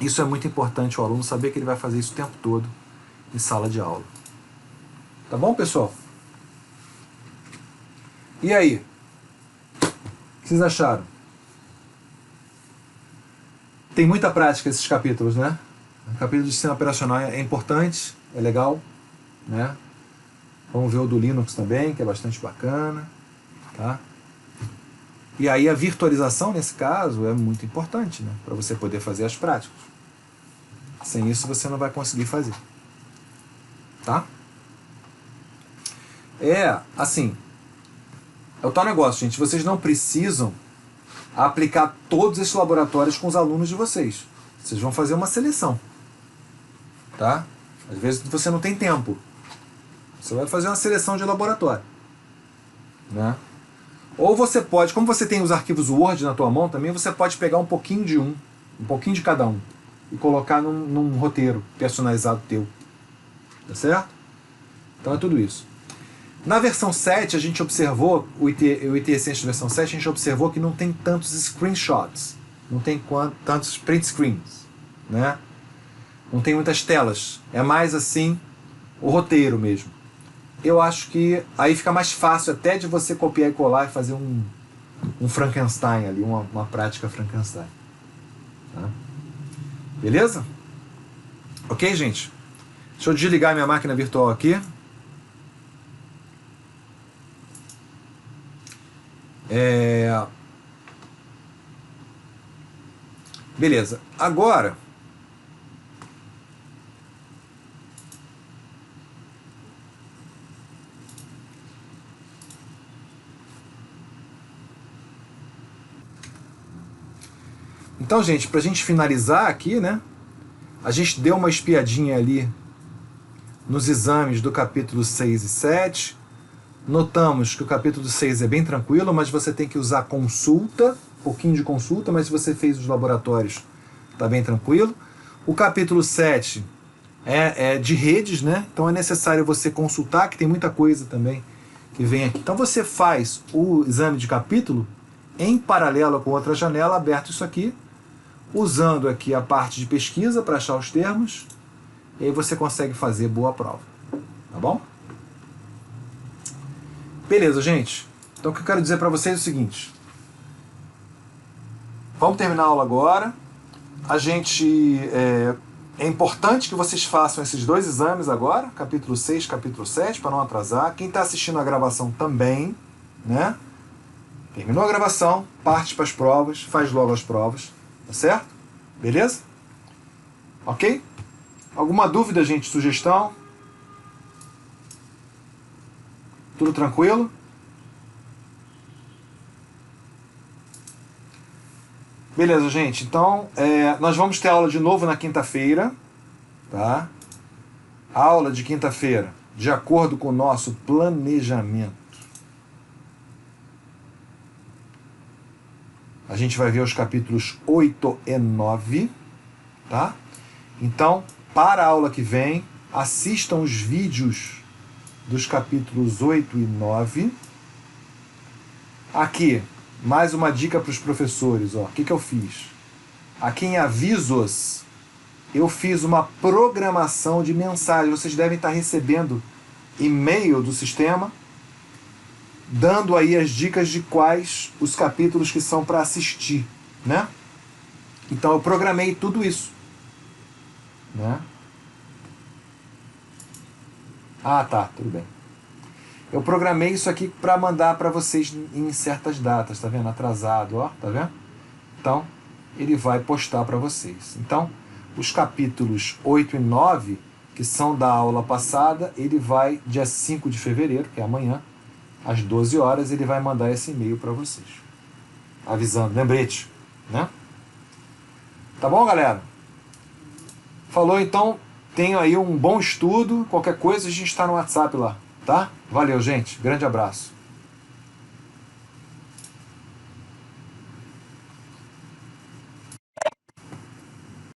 Isso é muito importante o aluno saber que ele vai fazer isso o tempo todo em sala de aula. Tá bom, pessoal? E aí? O que vocês acharam? Tem muita prática esses capítulos, né? O capítulo de sistema operacional é importante, é legal, né? Vamos ver o do Linux também, que é bastante bacana, tá? E aí a virtualização, nesse caso, é muito importante, né? Para você poder fazer as práticas. Sem isso você não vai conseguir fazer. Tá? Assim, é o tal negócio, gente. Vocês não precisam aplicar todos esses laboratórios com os alunos de vocês. Vocês vão fazer uma seleção. Tá? Às vezes você não tem tempo. Você vai fazer uma seleção de laboratório. Né? Ou você pode, como você tem os arquivos Word na tua mão também, você pode pegar um pouquinho de cada um, e colocar num roteiro personalizado teu. Tá certo? Então é tudo isso. Na versão 7, a gente observou, o IT Essentials versão 7, a gente observou que não tem tantos screenshots, não tem tantos print screens, né? Não tem muitas telas, é mais assim o roteiro mesmo. Eu acho que aí fica mais fácil até de você copiar e colar e fazer um Frankenstein ali, uma prática Frankenstein. Tá? Beleza? Ok, gente? Deixa eu desligar minha máquina virtual aqui. Beleza. Agora, então, gente, pra gente finalizar aqui, né? A gente deu uma espiadinha ali nos exames do capítulo 6 e 7. Notamos que o capítulo 6 é bem tranquilo, mas você tem que usar consulta, um pouquinho de consulta, mas se você fez os laboratórios, tá bem tranquilo. O capítulo 7 é de redes, né? Então é necessário você consultar, que tem muita coisa também que vem aqui. Então você faz o exame de capítulo em paralelo com outra janela, aberto isso aqui, usando aqui a parte de pesquisa para achar os termos, e aí você consegue fazer boa prova. Tá bom? Beleza, gente. Então o que eu quero dizer para vocês é o seguinte. Vamos terminar a aula agora. É importante que vocês façam esses dois exames agora, capítulo 6, capítulo 7, para não atrasar. Quem está assistindo a gravação também, né? Terminou a gravação, parte para as provas, faz logo as provas, tá certo? Beleza? Ok? Alguma dúvida, gente? Sugestão? Tudo tranquilo? Beleza, gente. Então, nós vamos ter aula de novo na quinta-feira, tá? Aula de quinta-feira, de acordo com o nosso planejamento. A gente vai ver os capítulos 8 e 9, tá? Então, para a aula que vem, assistam os vídeos dos capítulos 8 e 9. Aqui, mais uma dica para os professores. Ó. O que eu fiz? Aqui em avisos, eu fiz uma programação de mensagens. Vocês devem estar recebendo e-mail do sistema, dando aí as dicas de quais os capítulos que são para assistir, né? Então eu programei tudo isso, né? Ah, tá, tudo bem. Eu programei isso aqui para mandar para vocês em certas datas, tá vendo? Atrasado, ó, tá vendo? Então, ele vai postar para vocês. Então, os capítulos 8 e 9, que são da aula passada, ele vai, dia 5 de fevereiro, que é amanhã, às 12 horas, ele vai mandar esse e-mail para vocês. Avisando, lembrete, né? Tá bom, galera? Falou, então, tenho aí um bom estudo. Qualquer coisa, a gente está no WhatsApp lá, tá? Valeu, gente. Grande abraço.